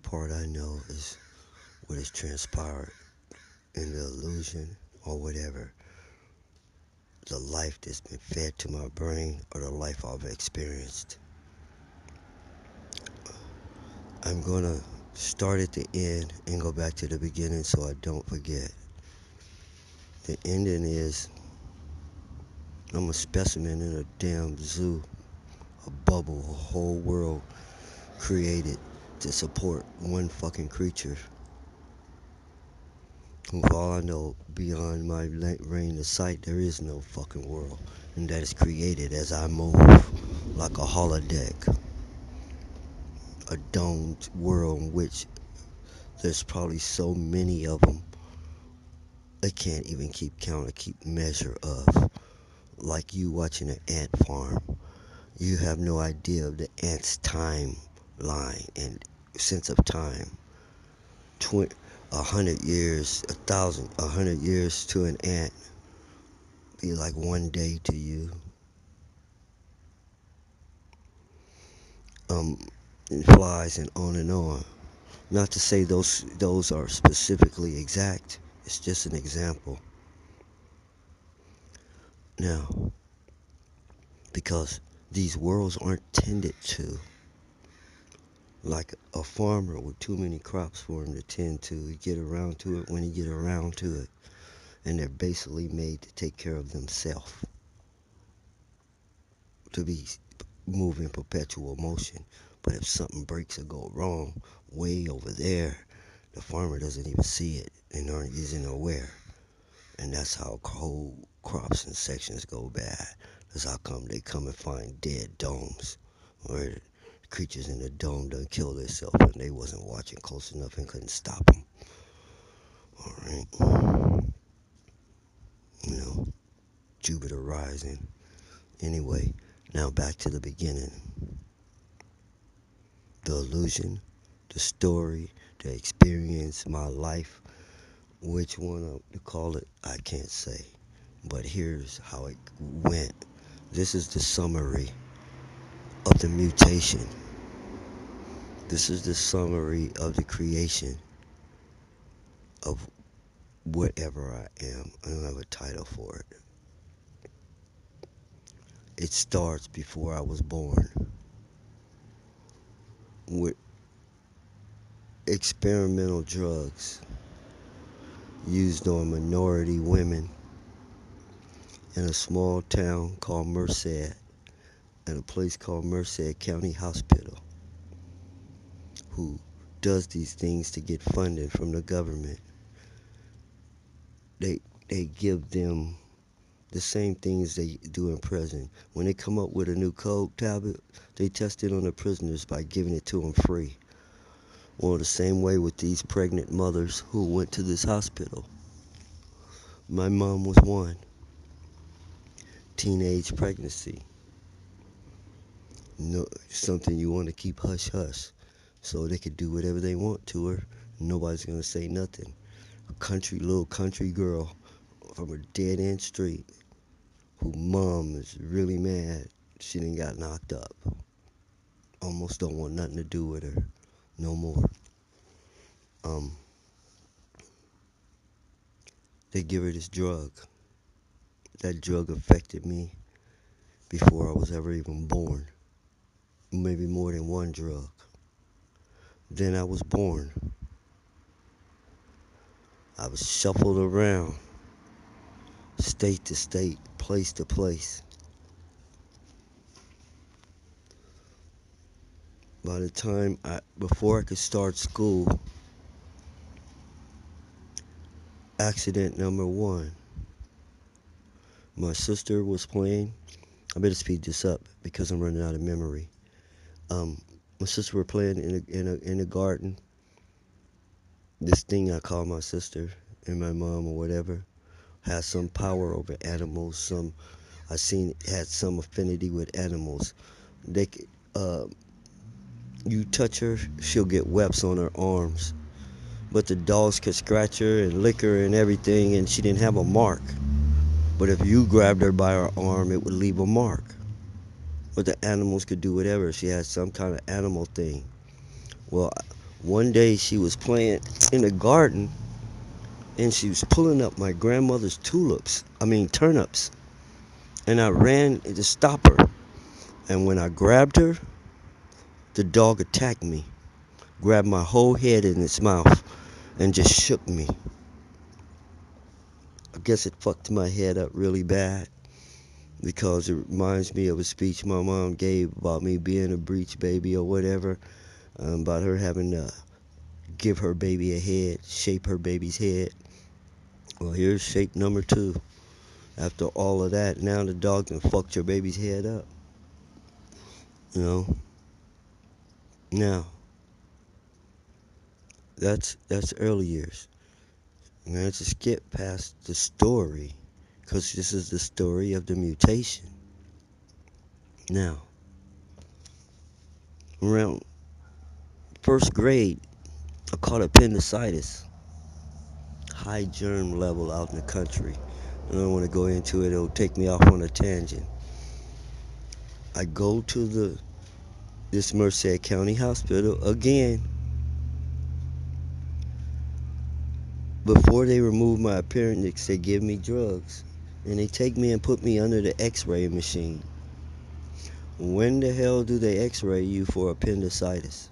part I know is what has transpired in the illusion or whatever, the life that's been fed to my brain or the life I've experienced. I'm gonna start at the end and go back to the beginning so I don't forget. The ending is I'm a specimen in a damn zoo, a bubble, a whole world created to support one fucking creature who, for all I know, beyond my range of sight, there is no fucking world. And that is created as I move like a holodeck, a domed world in which there's probably so many of them they can't even keep count or keep measure of. Like you watching an ant farm, you have no idea of the ant's timeline and sense of time. 100 years, 1,000, 100 years to an ant be like one day to you. Um, it flies and on and on. Not to say those are specifically exact. It's just an example. Now, because these worlds aren't tended to, like a farmer with too many crops for him to tend to, he get around to it when he get around to it, and they're basically made to take care of themselves, to be moving perpetual motion. But if something breaks or go wrong way over there, the farmer doesn't even see it and isn't aware. And that's how whole crops and sections go bad. That's how come they come and find dead domes, where the creatures in the dome done killed themselves and they wasn't watching close enough and couldn't stop them. All right, you know, Jupiter rising. Anyway, now back to the beginning. The illusion, the story, the experience, my life. Which one to call it, I can't say. But here's how it went. This is the summary of the mutation. This is the summary of the creation of whatever I am. I don't have a title for it. It starts before I was born with experimental drugs used on minority women in a small town called Merced, at a place called Merced County Hospital, who does these things to get funding from the government. They they give them the same things they do in prison. When they come up with a new code tablet, they test it on the prisoners by giving it to them free. Well, the same way with these pregnant mothers who went to this hospital. My mom was one. Teenage pregnancy. No, something you want to keep hush hush, so they could do whatever they want to her. Nobody's gonna say nothing. A little country girl from a dead end street, who mom is really mad she done got knocked up. Almost don't want nothing to do with her no more. Um, they give her this drug. That drug affected me before I was ever even born. Maybe more than one drug. Then I was born. I was shuffled around, state to state, place to place. By the time before I could start school, accident number one. My sister was playing. I better speed this up because I'm running out of memory. My sister were playing in a garden. This thing I call my sister and my mom or whatever has some power over animals. I seen had some affinity with animals. They you touch her, she'll get webs on her arms. But the dogs could scratch her and lick her and everything, and she didn't have a mark. But if you grabbed her by her arm, it would leave a mark. But the animals could do whatever. She had some kind of animal thing. Well, One day she was playing in the garden and she was pulling up my grandmother's turnips. And I ran to stop her. And when I grabbed her, the dog attacked me, grabbed my whole head in its mouth, and just shook me. I guess it fucked my head up really bad because it reminds me of a speech my mom gave about me being a breech baby or whatever, about her having to give her baby a head, shape her baby's head. Well, here's shape number two. After all of that, now the dog done fucked your baby's head up. You know. Now that's early years. And let's just skip past the story, because this is the story of the mutation. Now, around first grade, I caught appendicitis, high germ level out in the country. I don't want to go into it; it'll take me off on a tangent. I go to this Merced County Hospital again. Before they remove my appendix, they give me drugs, and they take me and put me under the X-ray machine. When the hell do they X-ray you for appendicitis?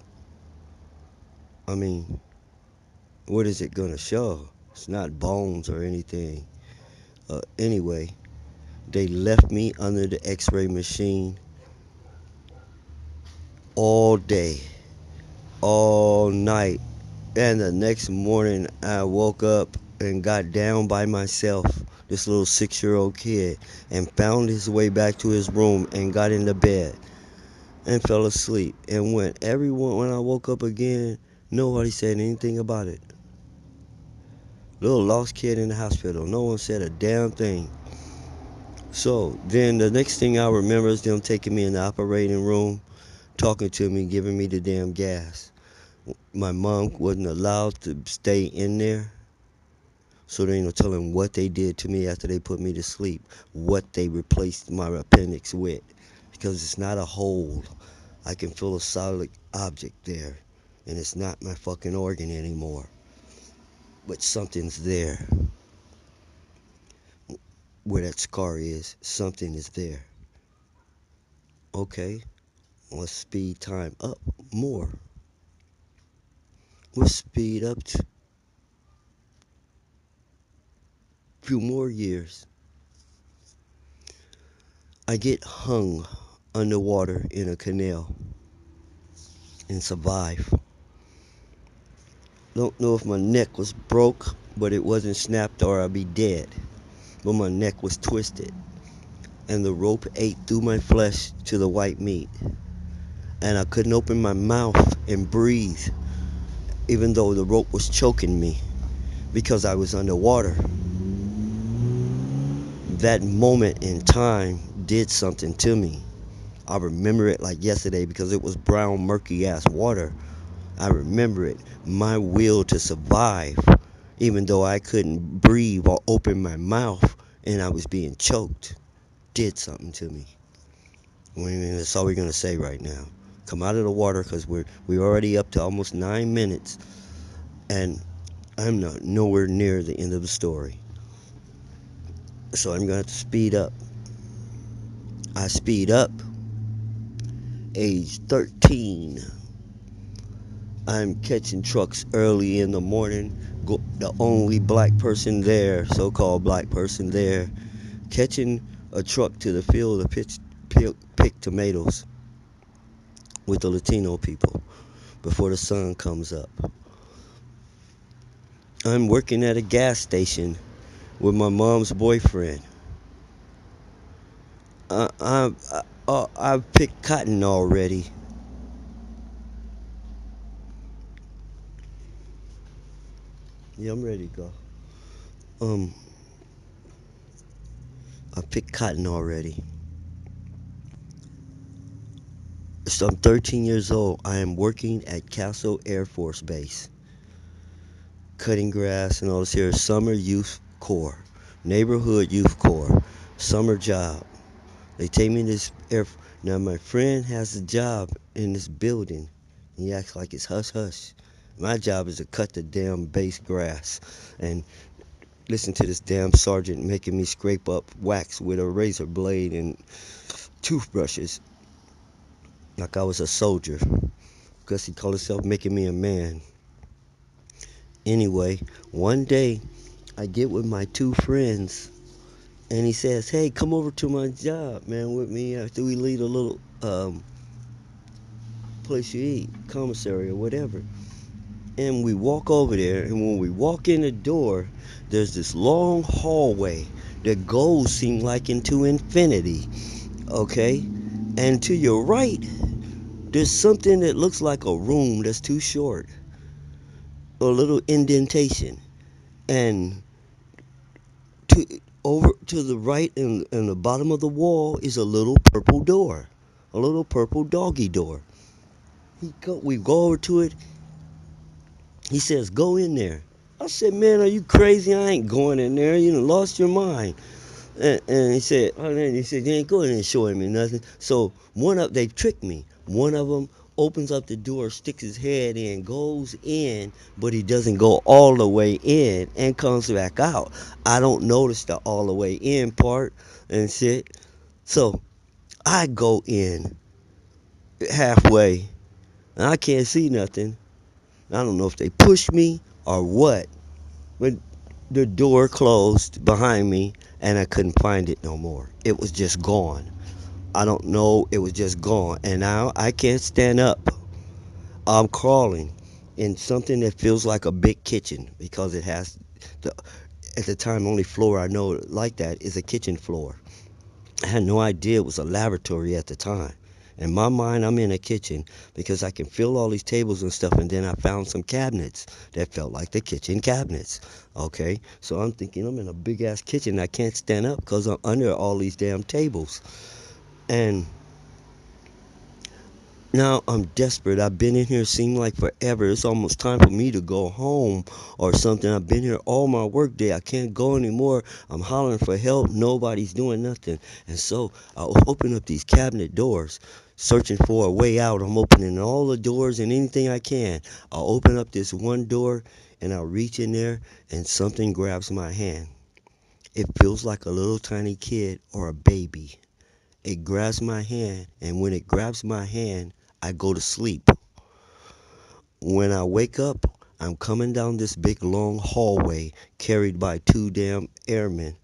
I mean, what is it gonna show? It's not bones or anything. Anyway, they left me under the X-ray machine all day, all night. And the next morning, I woke up and got down by myself, this little 6-year-old kid, and found his way back to his room and got into bed and fell asleep. And when I woke up again, nobody said anything about it. Little lost kid in the hospital. No one said a damn thing. So then the next thing I remember is them taking me in the operating room, talking to me, giving me the damn gas. My mom wasn't allowed to stay in there. So there ain't no telling what they did to me after they put me to sleep, what they replaced my appendix with. Because it's not a hole. I can feel a solid object there. And it's not my fucking organ anymore. But something's there. Where that scar is, something is there. Okay, let's speed time up more. Let's speed up to a few more years. I get hung underwater in a canal and survive. Don't know if my neck was broke, but it wasn't snapped or I'd be dead. But my neck was twisted, and the rope ate through my flesh to the white meat. And I couldn't open my mouth and breathe, even though the rope was choking me because I was underwater. That moment in time did something to me. I remember it like yesterday because it was brown, murky ass water. I remember it. My will to survive, even though I couldn't breathe or open my mouth and I was being choked, did something to me. That's all we're going to say right now. Come out of the water because we're already up to almost 9 minutes and I'm not nowhere near the end of the story. So I'm going to have to speed up. I speed up. Age 13. I'm catching trucks early in the morning. The only black person there, so-called black person there, catching a truck to the field to pick tomatoes with the Latino people before the sun comes up. I'm working at a gas station with my mom's boyfriend. I've picked cotton already. Yeah, I'm ready to go. Um, I picked cotton already. So I'm 13 years old. I am working at Castle Air Force Base, cutting grass and all this here. Summer Youth Corps, Neighborhood Youth Corps, summer job. They take me to this Now my friend has a job in this building. He acts like it's hush hush. My job is to cut the damn base grass and listen to this damn sergeant making me scrape up wax with a razor blade and toothbrushes like I was a soldier because he called himself making me a man. Anyway, one day I get with my two friends and he says, "Hey, come over to my job, man, with me after we leave a little place you eat, commissary or whatever." And we walk over there, and when we walk in the door, there's this long hallway that goes, seem like, into infinity. Okay, and to your right, there's something that looks like a room that's too short, a little indentation, and to over to the right and the bottom of the wall is a little purple door, a little purple doggy door. We go over to it. He says, "Go in there." I said, "Man, are you crazy? I ain't going in there. You done lost your mind." And he said, "Oh," then he said, "You ain't going in showing me nothing." So they tricked me. One of them opens up the door, sticks his head in, goes in, but he doesn't go all the way in and comes back out. I don't notice the all the way in part and shit. So I go in halfway and I can't see nothing. I don't know if they pushed me or what, but the door closed behind me and I couldn't find it no more. It was just gone. I don't know. It was just gone. And now I can't stand up. I'm crawling in something that feels like a big kitchen because it has the, at the time, only floor I know like that is a kitchen floor. I had no idea it was a laboratory at the time. In my mind, I'm in a kitchen because I can feel all these tables and stuff, and then I found some cabinets that felt like the kitchen cabinets. Okay, so I'm thinking I'm in a big ass kitchen. I can't stand up because I'm under all these damn tables. And now I'm desperate. I've been in here seem like forever. It's almost time for me to go home or something. I've been here all my work day. I can't go anymore. I'm hollering for help. Nobody's doing nothing. And so I open up these cabinet doors, searching for a way out. I'm opening all the doors and anything I can. I'll open up this one door and I'll reach in there and something grabs my hand. It feels like a little tiny kid or a baby. It grabs my hand, and when it grabs my hand, I go to sleep. When I wake up, I'm coming down this big long hallway carried by two damn airmen.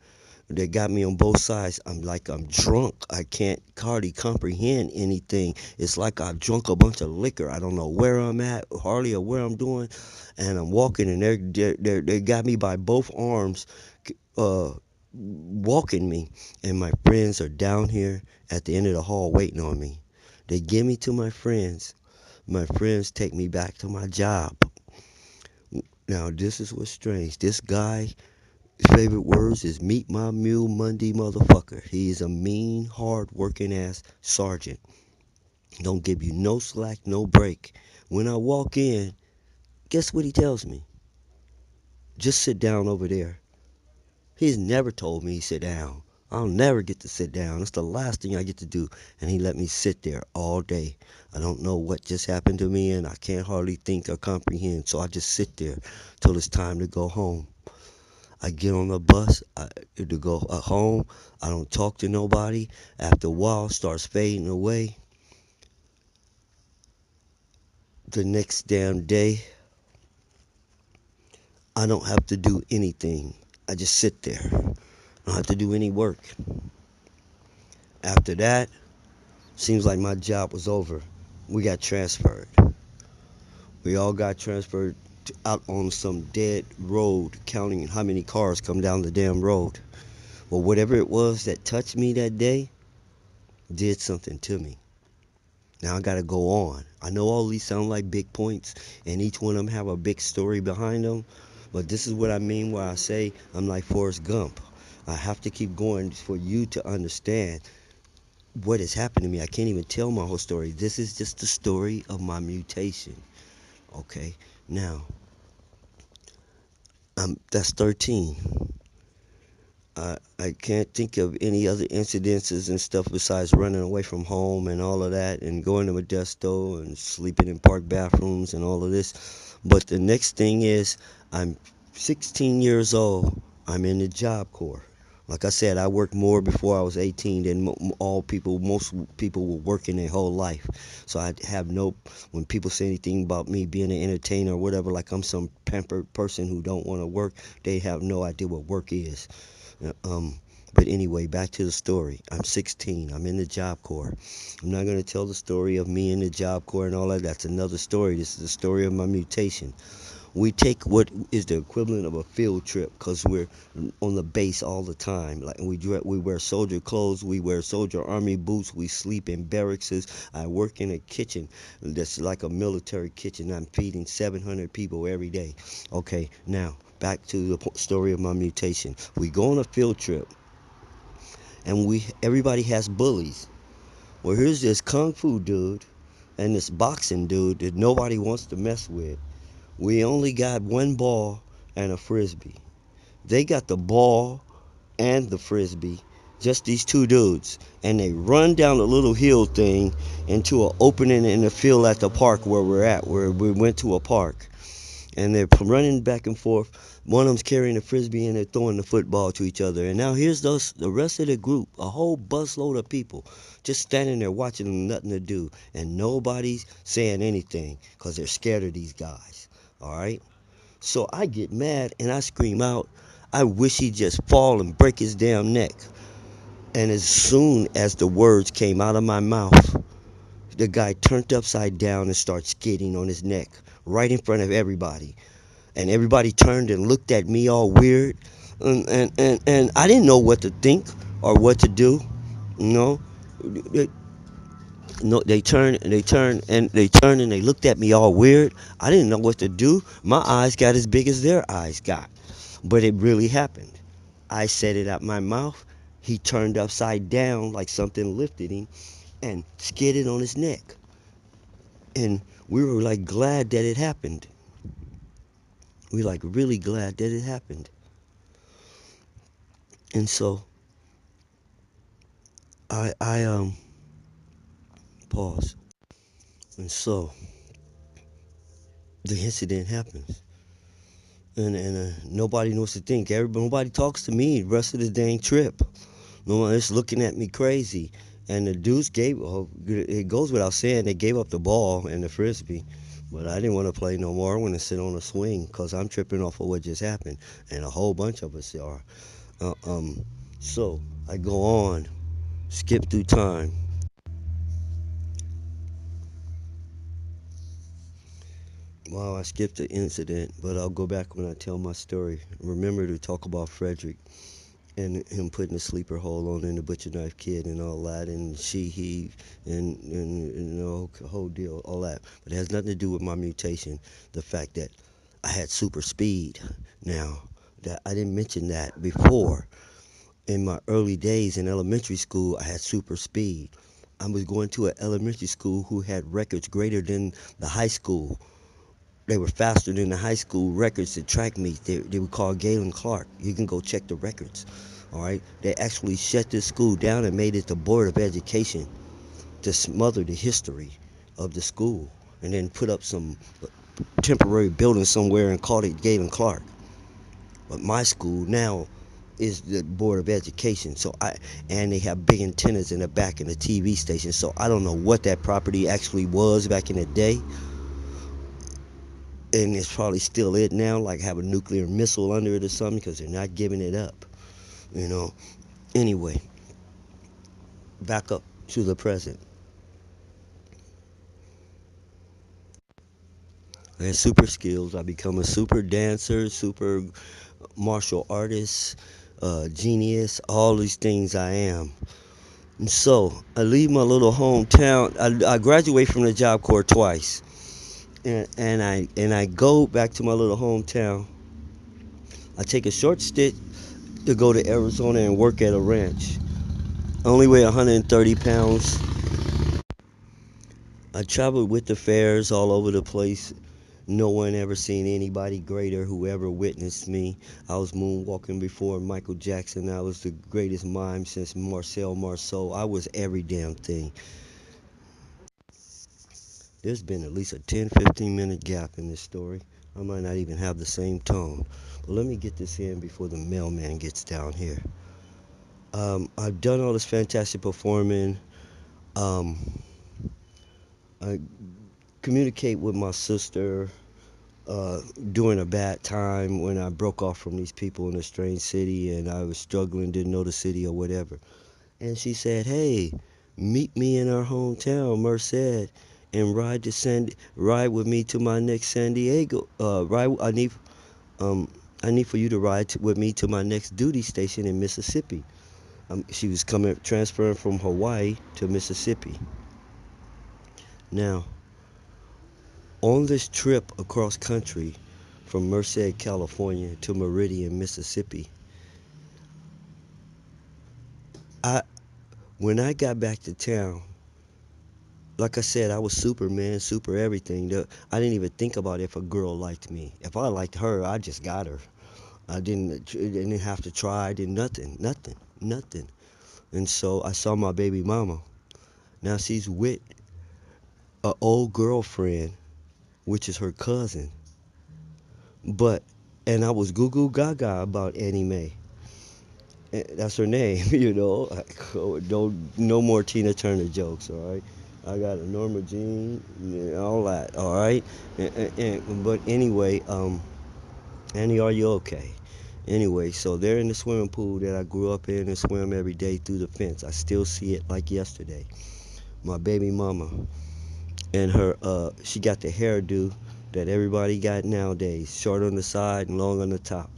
They got me on both sides. I'm drunk. I can't hardly comprehend anything. It's like I've drunk a bunch of liquor. I don't know where I'm at, hardly or where I'm doing. And I'm walking, and they got me by both arms, uh, walking me. And my friends are down here at the end of the hall waiting on me. They give me to my friends. My friends take me back to my job. Now, this is what's strange. This guy, his favorite words is "meet my mule Monday motherfucker." He is a mean, hard working ass sergeant. Don't give you no slack, no break. When I walk in, guess what he tells me? "Just sit down over there." He's never told me to sit down. I'll never get to sit down. It's the last thing I get to do. And he let me sit there all day. I don't know what just happened to me, and I can't hardly think or comprehend. So I just sit there till it's time to go home. I get on the bus to go home. I don't talk to nobody. After a while, it starts fading away. The next damn day, I don't have to do anything. I just sit there. I don't have to do any work. After that, seems like my job was over. We got transferred. We all got transferred out on some dead road, counting how many cars come down the damn road. Well, whatever it was that touched me that day did something to me. Now I gotta go on. I know all these sound like big points, and each one of them have a big story behind them. But this is what I mean when I say I'm like Forrest Gump. I have to keep going for you to understand what has happened to me. I can't even tell my whole story. This is just the story of my mutation. Okay, now that's 13. I can't think of any other incidences and stuff besides running away from home and all of that, and going to Modesto and sleeping in park bathrooms and all of this. But the next thing is, I'm 16 years old. I'm in the Job Corps. Like I said, I worked more before I was 18 than most people were working their whole life. So I have no, when people say anything about me being an entertainer or whatever, like I'm some pampered person who don't want to work, they have no idea what work is. Uh, Um, but anyway, back to the story. I'm 16. I'm in the Job Corps. I'm not going to tell the story of me in the Job Corps and all that. That's another story. This is the story of my mutation. We take what is the equivalent of a field trip because we're on the base all the time. Like we wear soldier clothes, we wear soldier army boots, we sleep in barracks. I work in a kitchen that's like a military kitchen. I'm feeding 700 people every day. Okay, now back to the story of my mutation. We go on a field trip and we everybody has bullies. Well, here's this kung fu dude and this boxing dude that nobody wants to mess with. We only got one ball and a frisbee. They got the ball and the frisbee, just these two dudes, and they run down a little hill thing into an opening in the field at the park where we're at, where we went to a park, and they're running back and forth. One of them's carrying the frisbee and they're throwing the football to each other. And now here's the rest of the group, a whole busload of people, just standing there watching them, nothing to do, and nobody's saying anything because they're scared of these guys. All right. So I get mad and I scream out, I wish he'd just fall and break his damn neck. And as soon as the words came out of my mouth, the guy turned upside down and started skidding on his neck right in front of everybody. And everybody turned and looked at me all weird. And I didn't know what to think or what to do. You know, no, they turned and they looked at me all weird. I didn't know what to do. My eyes got as big as their eyes got. But it really happened. I said it out my mouth. He turned upside down like something lifted him and skidded on his neck. And we were like glad that it happened. We were like really glad that it happened. And so I pause. And so the incident happens. And nobody knows to think. Nobody talks to me the rest of the dang trip. No one is looking at me crazy. And the dudes gave, oh, it goes without saying, they gave up the ball and the frisbee. But I didn't want to play no more. I want to sit on a swing because I'm tripping off of what just happened. And a whole bunch of us are. Uh, um, so I go on, skip through time. Wow, I skipped the incident, but I'll go back when I tell my story. Remember to talk about Frederick and him putting the sleeper hold on in the butcher knife kid and all that and he and you know whole deal all that, but it has nothing to do with my mutation. The fact that I had super speed. Now that I didn't mention that before, in my early days in elementary school I had super speed. I was going to an elementary school who had records greater than the high school. They were faster than the high school records at track meets. They were called Galen Clark. You can go check the records. All right. They actually shut this school down and made it the Board of Education to smother the history of the school, and then put up some temporary building somewhere and called it Galen Clark. But my school now is the Board of Education. And they have big antennas in the back in the TV station. So I don't know what that property actually was back in the day, and it's probably still it now, like have a nuclear missile under it or something, because they're not giving it up, you know. Anyway, back up to the present. I had super skills. I become a super dancer, super martial artist, genius, all these things I am. And so I leave my little hometown. I graduate from the Job Corps twice, and I go back to my little hometown. I take a short stint to go to Arizona and work at a ranch. I only weigh 130 pounds. I traveled with the fairs all over the place. No one ever seen anybody greater who ever witnessed me. I was moonwalking before Michael Jackson. I was the greatest mime since Marcel Marceau. I was every damn thing. There's been at least a 10-15 minute gap in this story. I might not even have the same tone. But let me get this in before the mailman gets down here. I've done all this fantastic performing. Um, I communicate with my sister uh, during a bad time when I broke off from these people in a strange city and I was struggling, didn't know the city or whatever. And she said, "Hey, meet me in our hometown, Merced, and ride with me to my next San Diego. Ride. Um I need for you to with me to my next duty station in Mississippi." She was coming transferring from Hawaii to Mississippi. Now, on this trip across country from Merced, California to Meridian, Mississippi, I when I got back to town, like I said, I was Superman, super everything. I didn't even think about if a girl liked me. If I liked her, I just got her. I didn't have to try. I did nothing, nothing, nothing. And so I saw my baby mama. Now she's with a old girlfriend, which is her cousin. But and I was goo goo gaga about Annie Mae. That's her name, you know. Don't no more Tina Turner jokes, all right. I got a Norma Jean, and all that, all right. But anyway, Annie, are you okay? Anyway, so they're in the swimming pool that I grew up in and swim every day through the fence. I still see it like yesterday. My baby mama and she got the hairdo that everybody got nowadays, short on the side and long on the top.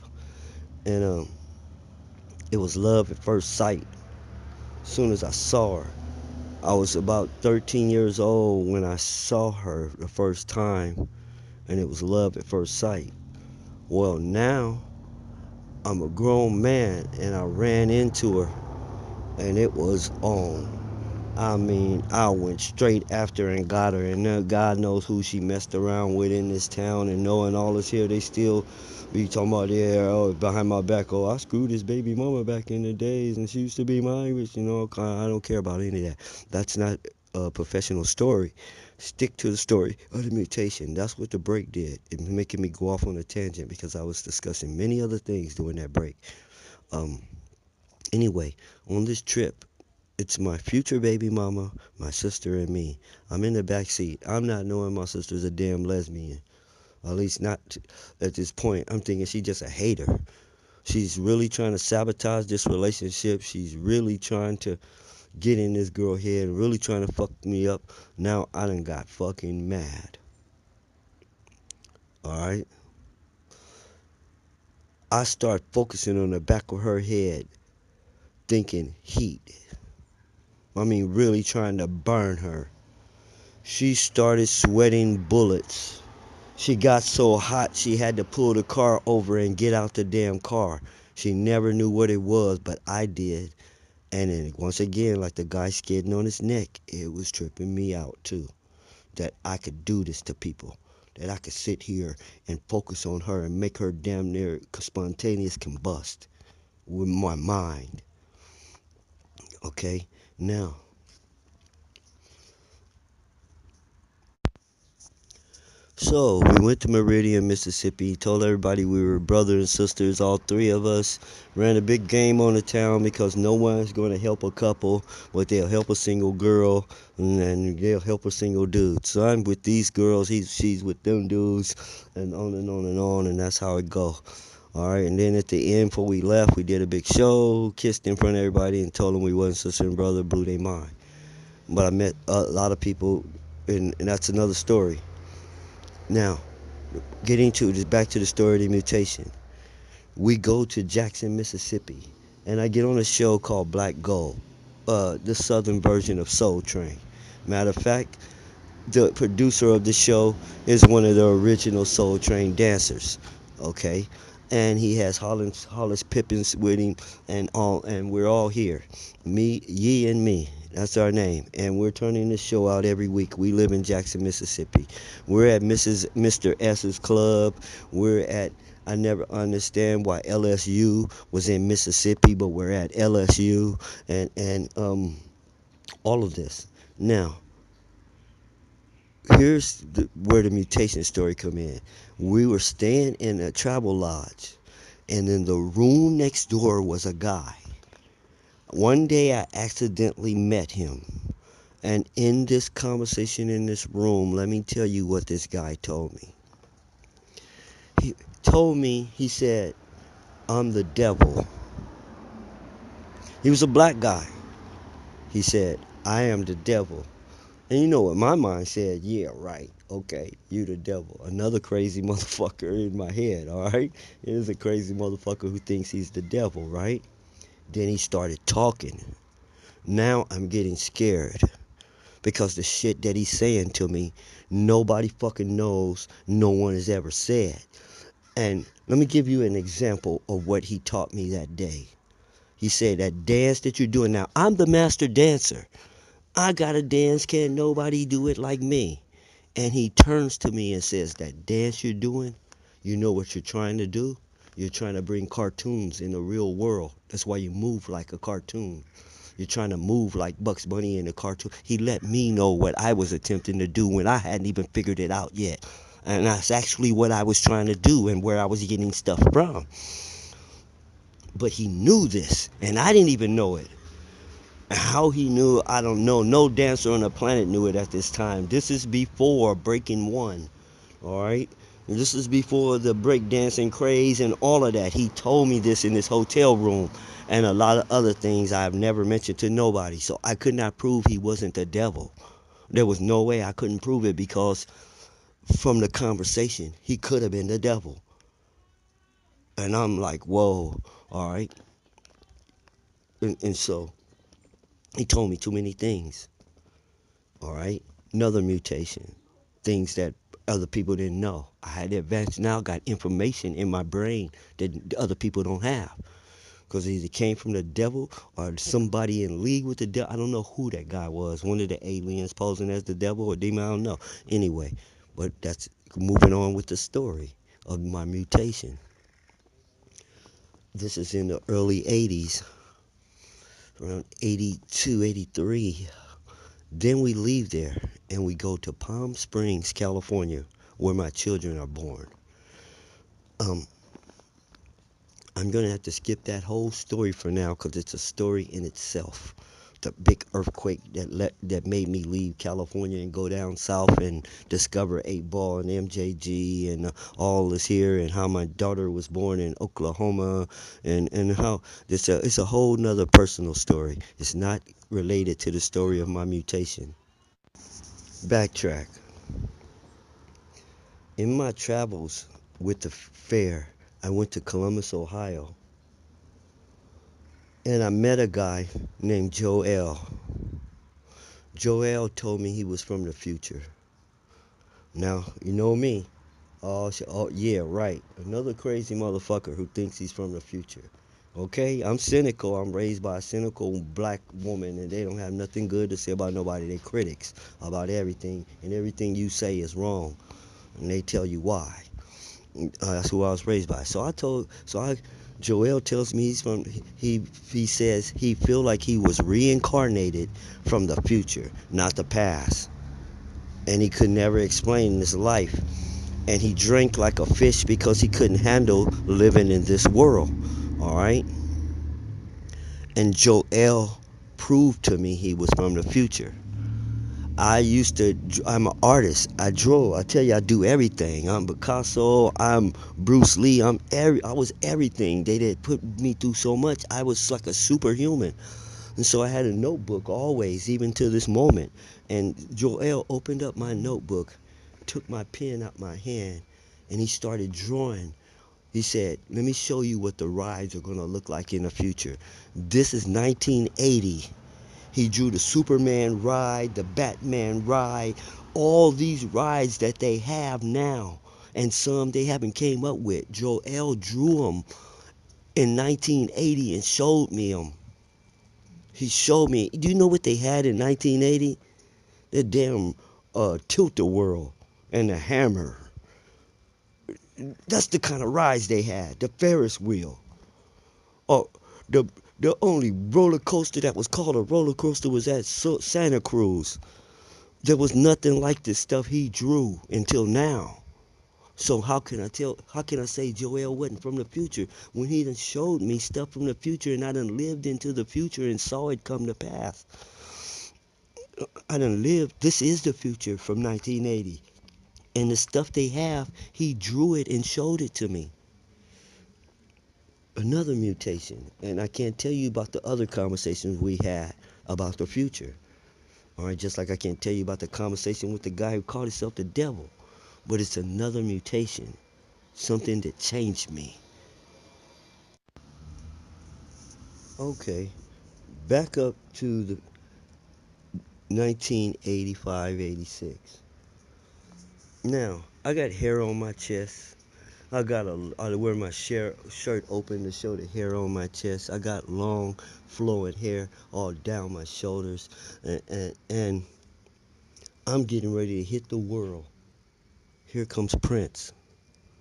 And it was love at first sight. As soon as I saw her, I was about 13 years old when I saw her the first time, and it was love at first sight. Well, now I'm a grown man, and I ran into her, and it was on. I mean, I went straight after her and got her, and now God knows who she messed around with in this town, and knowing all this here, they still be talking about, yeah, oh, behind my back, oh, I screwed his baby mama back in the days, and she used to be my Irish, you know, I don't care about any of that. That's not a professional story. Stick to the story of the mutation. That's what the break did. It was making me go off on a tangent because I was discussing many other things during that break. Um, anyway, on this trip, it's my future baby mama, my sister, and me. I'm in the back seat. I'm not knowing my sister's a damn lesbian. At least not at this point. I'm thinking she's just a hater. She's really trying to sabotage this relationship. She's really trying to get in this girl head, really trying to fuck me up. Now I done got fucking mad. Alright? I start focusing on the back of her head, thinking heat. I mean, really trying to burn her. She started sweating bullets. She got so hot she had to pull the car over and get out the damn car. She never knew what it was, but I did. And then once again, like the guy skidding on his neck, it was tripping me out too. That I could do this to people. That I could sit here and focus on her and make her damn near spontaneous combust with my mind. Okay? Now, so we went to Meridian, Mississippi, told everybody we were brothers and sisters, all three of us. Ran a big game on the town because no one's going to help a couple, but they'll help a single girl and then they'll help a single dude. So I'm with these girls, she's with them dudes, and on and on and on, and that's how it go. All right, and then at the end, before we left, we did a big show, kissed in front of everybody, and told them we wasn't sister and brother, blew their mind. But I met a lot of people, and that's another story. Now, getting to just back to the story of the mutation. We go to Jackson, Mississippi, and I get on a show called Black Gold, the southern version of Soul Train. Matter of fact, the producer of the show is one of the original Soul Train dancers. Okay, and he has Hollis Pippins with him, and we're all here, me, ye, and me. That's our name, and we're turning this show out every week. We live in Jackson, Mississippi. We're at Mr. S's club. We're at I never understand why LSU was in Mississippi, but we're at LSU, and all of this. Now, where the mutation story come in. We were staying in a travel lodge, and in the room next door was a guy. One day I accidentally met him. And in this conversation in this room, let me tell you what this guy told me. He told me, he said, I'm the devil. He was a black guy. He said, I am the devil. And you know what my mind said? Yeah, right. Okay, you the devil. Another crazy motherfucker in my head, all right? It is a crazy motherfucker who thinks he's the devil, right? Then he started talking. Now I'm getting scared because the shit that he's saying to me, nobody fucking knows, no one has ever said. And let me give you an example of what he taught me that day. He said, that dance that you're doing now, I'm the master dancer. I got to dance, can't nobody do it like me. And he turns to me and says, that dance you're doing, you know what you're trying to do? You're trying to bring cartoons in the real world. That's why you move like a cartoon. You're trying to move like Bugs Bunny in a cartoon. He let me know what I was attempting to do when I hadn't even figured it out yet. And that's actually what I was trying to do and where I was getting stuff from. But he knew this, and I didn't even know it. How he knew, I don't know. No dancer on the planet knew it at this time. This is before Breaking One, all right? This is before the breakdancing craze and all of that. He told me this in this hotel room and a lot of other things I've never mentioned to nobody. So I could not prove he wasn't the devil. There was no way I couldn't prove it because from the conversation, he could have been the devil. And I'm like, whoa, all right? And so he told me too many things, all right? Another mutation, things that other people didn't know. I had the advantage now, got information in my brain that other people don't have. Because it either came from the devil or somebody in league with the devil. I don't know who that guy was. One of the aliens posing as the devil or demon, I don't know. Anyway, but that's moving on with the story of my mutation. This is in the early 80s, around 82, 83. Then we leave there and we go to Palm Springs, California, where my children are born. Um, I'm going to have to skip that whole story for now because it's a story in itself. The big earthquake that made me leave California and go down south and discover 8 Ball and MJG and all this here, and how my daughter was born in Oklahoma, and how it's a whole nother personal story. It's not related to the story of my mutation. Backtrack. In my travels with the fair, I went to Columbus, Ohio, and I met a guy named Joel. Joel told me he was from the future. Now, you know me. Oh, yeah, right. Another crazy motherfucker who thinks he's from the future. Okay, I'm cynical. I'm raised by a cynical black woman, and they don't have nothing good to say about nobody. They critics about everything, and everything you say is wrong, and they tell you why. That's who I was raised by. Joel tells me he says he feel like he was reincarnated from the future, not the past, and he could never explain his life. And he drank like a fish because he couldn't handle living in this world. All right. And Joel proved to me he was from the future. I'm an artist. I draw. I tell you, I do everything. I'm Picasso. I'm Bruce Lee. I was everything. They did put me through so much. I was like a superhuman. And so I had a notebook always, even to this moment. And Joel opened up my notebook, took my pen out my hand, and he started drawing. He said, let me show you what the rides are going to look like in the future. This is 1980. He drew the Superman ride, the Batman ride, all these rides that they have now, and some they haven't came up with. Joel drew them in 1980 and showed me them. He showed me. Do you know what they had in 1980? The damn Tilt-A-Whirl and the Hammer. That's the kind of rides they had. The Ferris wheel. Oh, the the only roller coaster that was called a roller coaster was at Santa Cruz. There was nothing like the stuff he drew until now. So how can I say Joel wasn't from the future when he done showed me stuff from the future and I done lived into the future and saw it come to pass. I done lived, this is the future from 1980. And the stuff they have, he drew it and showed it to me. Another mutation, and I can't tell you about the other conversations we had about the future. All right, just like I can't tell you about the conversation with the guy who called himself the devil. But it's another mutation, something that changed me. Okay, back up to the 1985, 86. Now, I got hair on my chest. I wear my shirt open to show the hair on my chest. I got long, flowing hair all down my shoulders. And I'm getting ready to hit the world. Here comes Prince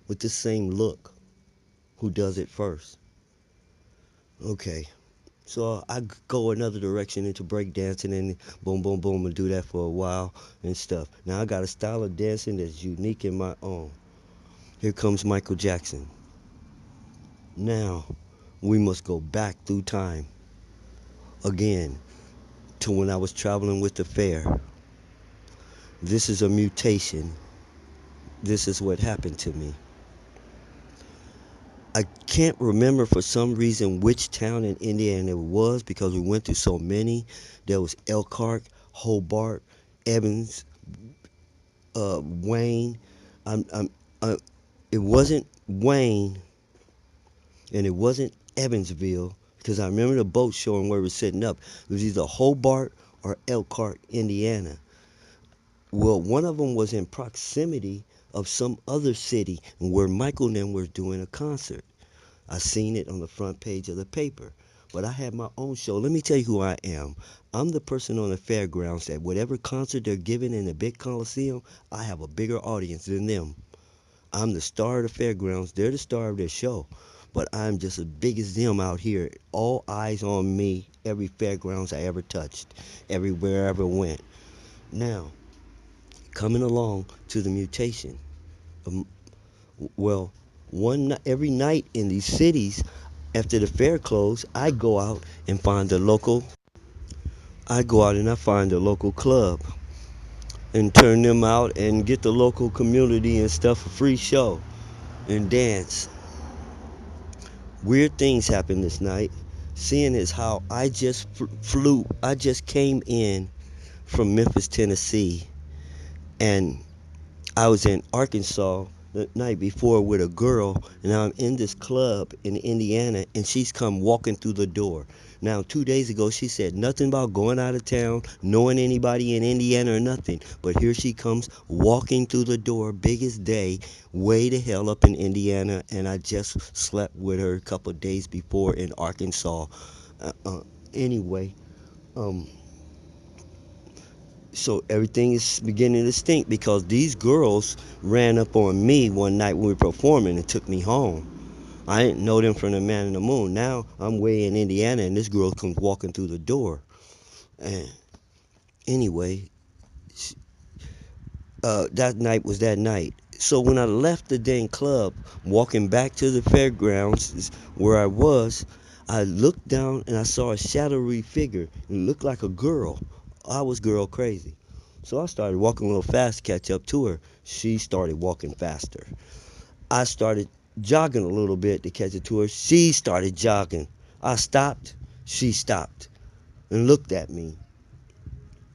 with the same look. Who does it first? Okay. So I go another direction into breakdancing and boom, boom, boom, and do that for a while and stuff. Now I got a style of dancing that's unique in my own. Here comes Michael Jackson. Now we must go back through time again to when I was traveling with the fair. This is a mutation. This is what happened to me. I can't remember for some reason which town in Indiana it was because we went through so many. There was Elkhart, Hobart, Evans, Wayne. I'm, uh, it wasn't Wayne and it wasn't Evansville because I remember the boat showing where we were setting up. It was either Hobart or Elkhart, Indiana. Well, one of them was in proximity of some other city where Michael and them were doing a concert. I seen it on the front page of the paper. But I had my own show. Let me tell you who I am. I'm the person on the fairgrounds that whatever concert they're giving in the big coliseum, I have a bigger audience than them. I'm the star of the fairgrounds. They're the star of their show. But I'm just as big as them out here. All eyes on me, every fairgrounds I ever touched, everywhere I ever went. Now, coming along to the mutation. Um, well, every night in these cities, after the fair closed, I go out and I find a local club and turn them out and get the local community and stuff a free show and dance. Weird things happened this night. Seeing as how I just came in from Memphis, Tennessee, and I was in Arkansas the night before with a girl, and I'm in this club in Indiana, and she's come walking through the door. Now, 2 days ago, she said nothing about going out of town, knowing anybody in Indiana or nothing. But here she comes walking through the door, biggest day, way the hell up in Indiana, and I just slept with her a couple of days before in Arkansas. Uh, uh, anyway, um, so everything is beginning to stink because these girls ran up on me one night when we were performing and took me home. I didn't know them from the man in the moon. Now I'm way in Indiana and this girl comes walking through the door. And anyway, that night was that night. So when I left the dang club, walking back to the fairgrounds where I looked down and I saw a shadowy figure. It looked like a girl. I was girl crazy. So I started walking a little fast to catch up to her. She started walking faster. I started jogging a little bit to catch up to her. She started jogging. I stopped. She stopped and looked at me.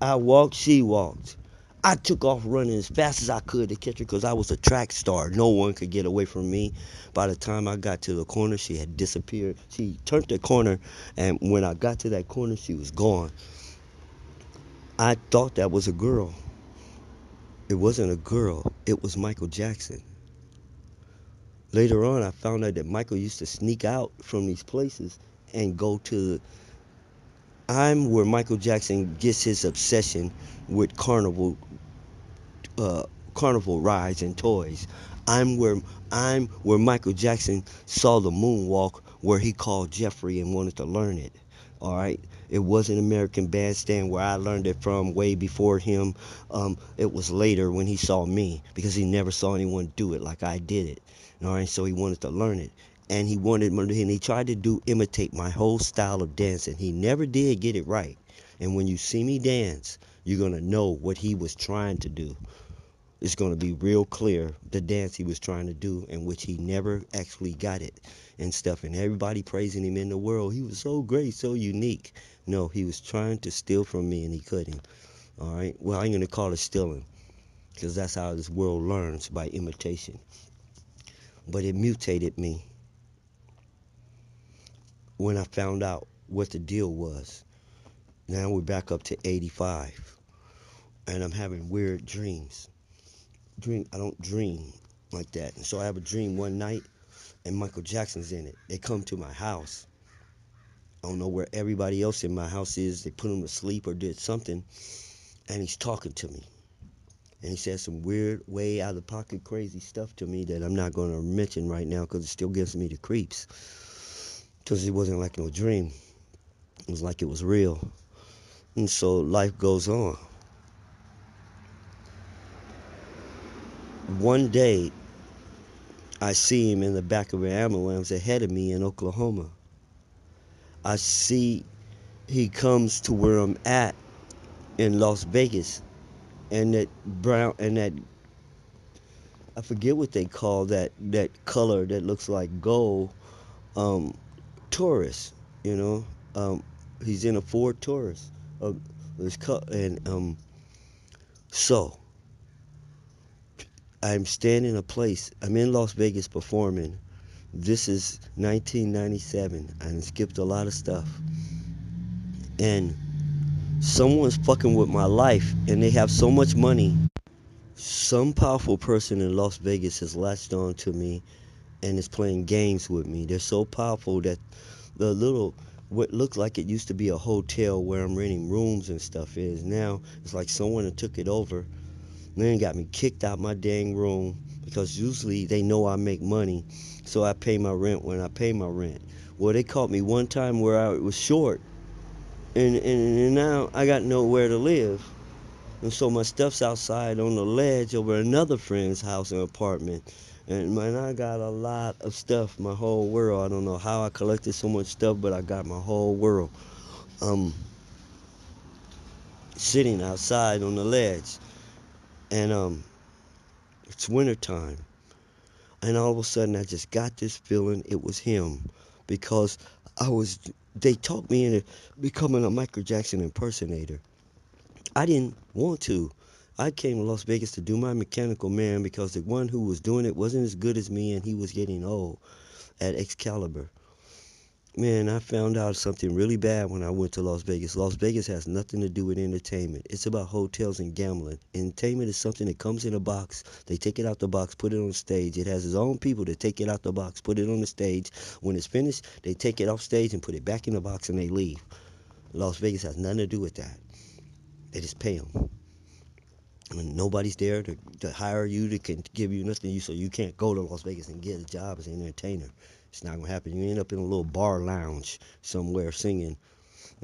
I walked. She walked. I took off running as fast as I could to catch her because I was a track star. No one could get away from me. By the time I got to the corner, she had disappeared. She turned the corner, and when I got to that corner, she was gone. I thought that was a girl. It wasn't a girl. It was Michael Jackson. Later on, I found out that Michael used to sneak out from these places and go to. I'm where Michael Jackson gets his obsession with uh, carnival rides and toys. I'm where I'm where Michael Jackson saw the moonwalk, where he called Jeffrey and wanted to learn it. All right, it wasn't American Bandstand where I learned it from way before him. It was later when he saw me because he never saw anyone do it like I did it. All right, so he wanted to learn it, and he tried to imitate my whole style of dancing. He never did get it right. And when you see me dance, you're gonna know what he was trying to do. It's going to be real clear the dance he was trying to do, in which he never actually got it and stuff. And everybody praising him in the world. He was so great, so unique. No, he was trying to steal from me and he couldn't. All right. Well, I'm going to call it stealing because that's how this world learns, by imitation. But it mutated me when I found out what the deal was. Now we're back up to 85 and I'm having weird dreams. I don't dream like that. And so I have a dream one night and Michael Jackson's in it. They come to my house. I don't know where everybody else in my house is. They put him to sleep or did something, and he's talking to me. And he said some weird, way out of pocket, crazy stuff to me that I'm not going to mention right now because it still gives me the creeps. Because it wasn't like no dream. It was like it was real. And so life goes on. One day, I see him in the back of an ambulance ahead of me in Oklahoma. I see he comes to where I'm at in Las Vegas, and that brown and that I forget what they call that color that looks like gold. Um, Taurus, you know. He's in a Ford Taurus. Uh, and so I'm standing in a place. I'm in Las Vegas performing. This is 1997. I skipped a lot of stuff, and someone's fucking with my life, and they have so much money. Some powerful person in Las Vegas has latched on to me and is playing games with me. They're so powerful that the little what looked like it used to be a hotel where I'm renting rooms and stuff is now it's like someone took it over. Then got me kicked out my dang room because usually they know I make money, so I pay my rent when I pay my rent. Well, they caught me one time where I was short, and now I got nowhere to live. And so my stuff's outside on the ledge over another friend's house and apartment. And man, I got a lot of stuff, my whole world. I don't know how I collected so much stuff, but I got my whole world um sitting outside on the ledge. And it's wintertime. And all of a sudden I just got this feeling it was him. Because I was they talked me into becoming a Michael Jackson impersonator. I didn't want to. I came to Las Vegas to do my Mechanical Man because the one who was doing it wasn't as good as me and he was getting old at Excalibur. Man, I found out something really bad when I went to Las Vegas. Las Vegas has nothing to do with entertainment. It's about hotels and gambling. Entertainment is something that comes in a box. They take it out the box, put it on stage. It has its own people that take it out the box, put it on the stage. When it's finished, they take it off stage and put it back in the box and they leave. Las Vegas has nothing to do with that. They just pay them. I mean, nobody's there to hire you, to can give you nothing, so you can't go to Las Vegas and get a job as an entertainer. It's not gonna happen. You end up in a little bar lounge somewhere singing.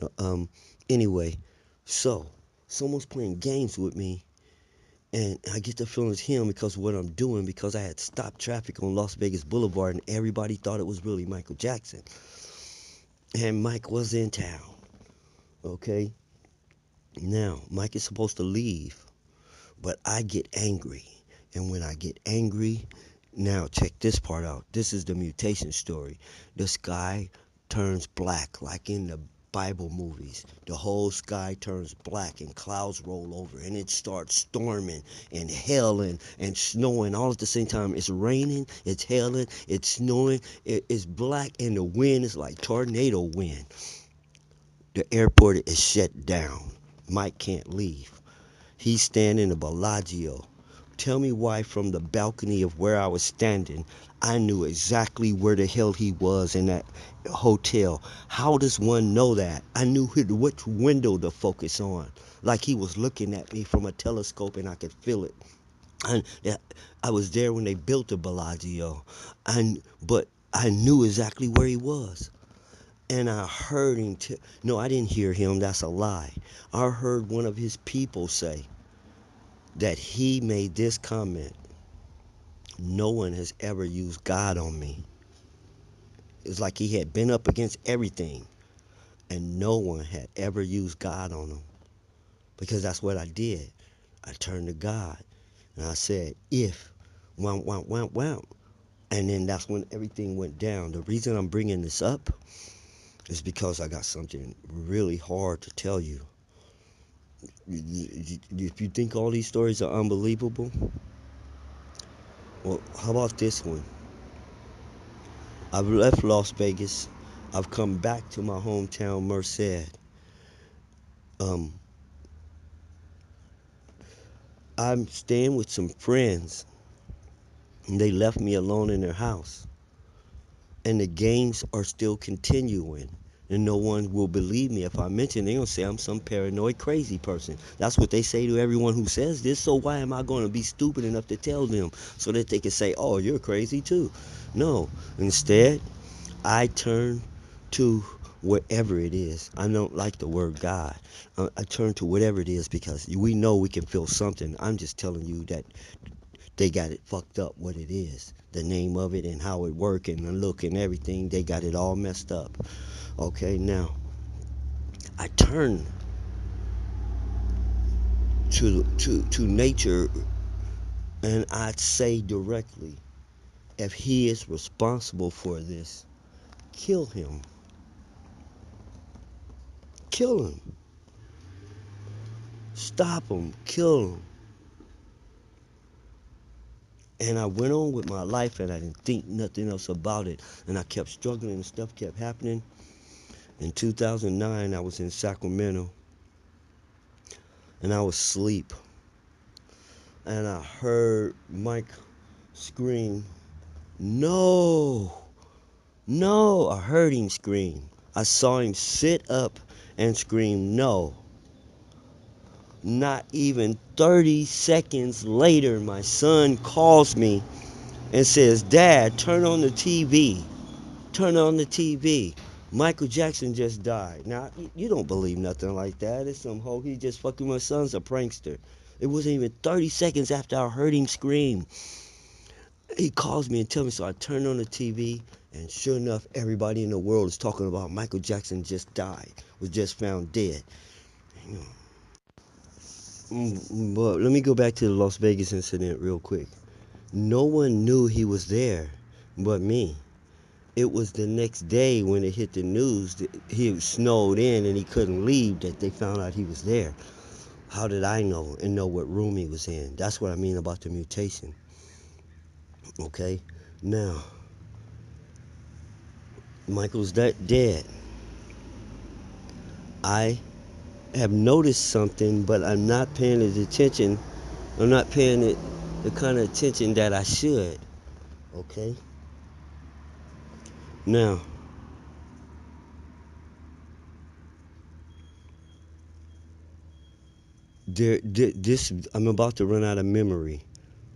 Uh, Um, anyway, so someone's playing games with me, and I get the feeling it's him because of what I'm doing. Because I had stopped traffic on Las Vegas Boulevard, and everybody thought it was really Michael Jackson, and Mike was in town. Okay, now Mike is supposed to leave. But I get angry. And when I get angry, now check this part out. This is the mutation story. The sky turns black, like in the Bible movies. The whole sky turns black and clouds roll over and it starts storming and hailing and snowing all at the same time. It's raining, it's hailing, it's snowing, it's black, and the wind is like tornado wind. The airport is shut down. Mike can't leave. He's standing in the Bellagio. Tell me why from the balcony of where I was standing, I knew exactly where the hell he was in that hotel. How does one know that? I knew which window to focus on. Like he was looking at me from a telescope and I could feel it. And I was there when they built the Bellagio. But I knew exactly where he was. And I heard him. No, I didn't hear him. That's a lie. I heard one of his people say that he made this comment: no one has ever used God on me. It's like he had been up against everything, and no one had ever used God on him. Because that's what I did. I turned to God, and I said, if, wow, wow, wow, wow. And then that's when everything went down. The reason I'm bringing this up is because I got something really hard to tell you. If you think all these stories are unbelievable, well, how about this one? I've left Las Vegas. I've come back to my hometown, Merced. Um, I'm staying with some friends, and they left me alone in their house. And the games are still continuing. And no one will believe me if I mention. They're going to say I'm some paranoid crazy person. That's what they say to everyone who says this. So why am I going to be stupid enough to tell them so that they can say, oh, you're crazy too? No. Instead, I turn to whatever it is. I don't like the word God. I turn to whatever it is because we know we can feel something. I'm just telling you that they got it fucked up what it is. The name of it and how it work and the look and everything, they got it all messed up. Okay, now I turn to nature and I say directly, if he is responsible for this, kill him. Kill him. Stop him. Kill him. And I went on with my life and I didn't think nothing else about it. And I kept struggling and stuff kept happening. In 2009, I was in Sacramento and I was asleep. And I heard Mike scream, no, no. I heard him scream. I saw him sit up and scream, no. Not even 30 seconds later, my son calls me and says, Dad, turn on the TV. Turn on the TV. Michael Jackson just died. Now, you don't believe nothing like that. It's some hoe. He just fucking, my son's a prankster. It wasn't even 30 seconds after I heard him scream. He calls me and tells me, so I turned on the TV, and sure enough, everybody in the world is talking about Michael Jackson just died, was just found dead. But let me go back to the Las Vegas incident real quick. No one knew he was there but me. It was the next day when it hit the news that he snowed in and he couldn't leave that they found out he was there. How did I know and know what room he was in? That's what I mean about the mutation. Okay? Now, Michael's dead. I have noticed something, but I'm not paying it attention. I'm not paying it the kind of attention that I should. Okay? Now, this I'm about to run out of memory.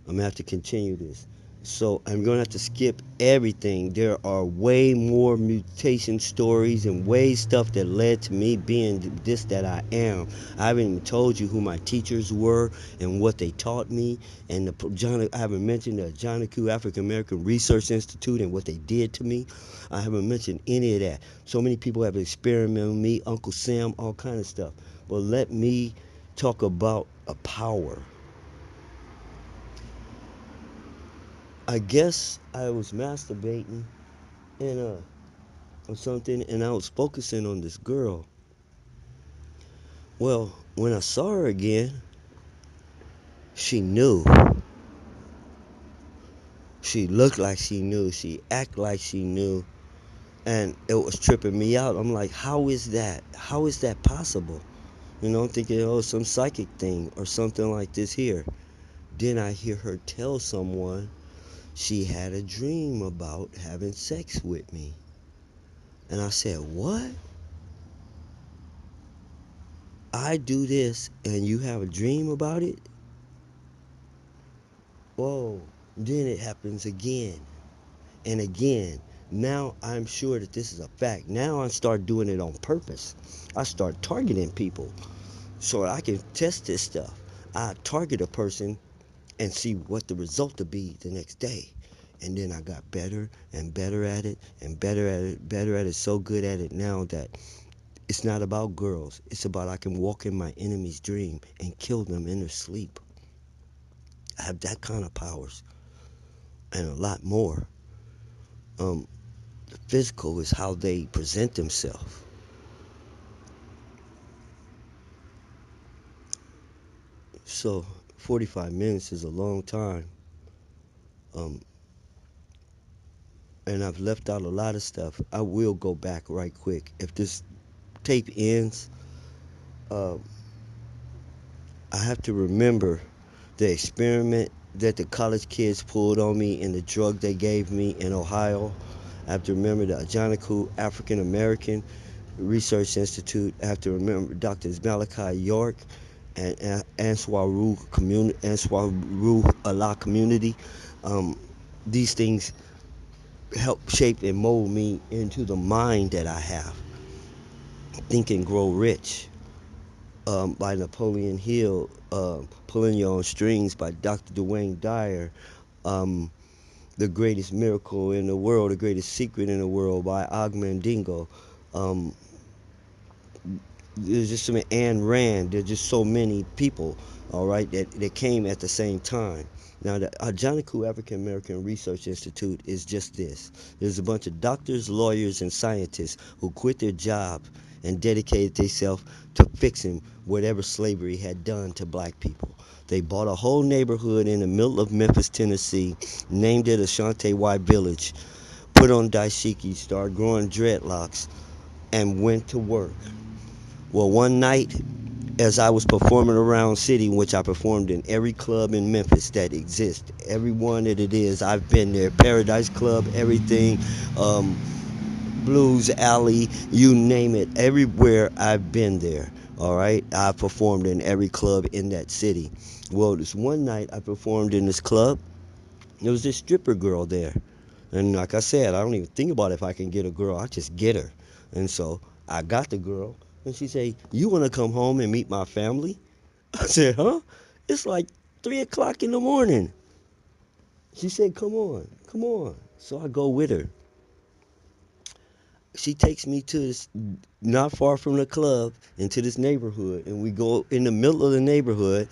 I'm gonna have to continue this. So I'm gonna have to skip everything. There are way more mutation stories and way stuff that led to me being this that I am. I haven't even told you who my teachers were and what they taught me, and I haven't mentioned the John Q African American Research Institute and what they did to me. I haven't mentioned any of that. So many people have experimented with me, Uncle Sam, all kind of stuff. But let me talk about a power. I guess I was masturbating and or something, and I was focusing on this girl. Well, when I saw her again, she knew. She looked like she knew. She acted like she knew, and it was tripping me out. I'm like, how is that? How is that possible? You know, I'm thinking, oh, some psychic thing or something like this here. Then I hear her tell someone she had a dream about having sex with me. And I said, what? I do this and you have a dream about it? Whoa. Then it happens again and again. Now I'm sure that this is a fact. Now I start doing it on purpose. I start targeting people so I can test this stuff. I target a person and see what the result will be the next day. And then I got better and better at it and better at it, better at it, so good at it now that it's not about girls. It's about I can walk in my enemy's dream and kill them in their sleep. I have that kind of powers and a lot more. The physical is how they present themselves. So 45 minutes is a long time. Um, and I've left out a lot of stuff. I will go back right quick. If this tape ends, uh, I have to remember the experiment that the college kids pulled on me and the drug they gave me in Ohio. I have to remember the Ajanaku African American Research Institute. I have to remember Dr. Malachi York and Answaru Allah community. Um, these things help shape and mold me into the mind that I have. Think and Grow Rich by Napoleon Hill. Pulling Your Own Strings by Dr. Dwayne Dyer. Um, the Greatest Miracle in the World, The Greatest Secret in the World by Og Mandingo. Um, there's just so many, Ayn Rand. There's just so many people, all right, that came at the same time. Now, the Ajanaku African American Research Institute is just this. There's a bunch of doctors, lawyers, and scientists who quit their jobs and dedicated themselves to fixing whatever slavery had done to black people. They bought a whole neighborhood in the middle of Memphis, Tennessee, named it Ashanti White Village, put on dashiki, started growing dreadlocks, and went to work. Well, one night, as I was performing around city, in which I performed in every club in Memphis that exists, every one that it is, I've been there. Paradise Club, everything, um, Blues Alley, you name it, everywhere I've been there. All right, I performed in every club in that city. Well, this one night I performed in this club. There was this stripper girl there, and like I said, I don't even think about if I can get a girl. I just get her, and so I got the girl, and she said, "You want to come home and meet my family?" I said, "Huh? It's like 3 o'clock in the morning." She said, "Come on, come on." So I go with her. She takes me to this, not far from the club, into this neighborhood, and we go in the middle of the neighborhood,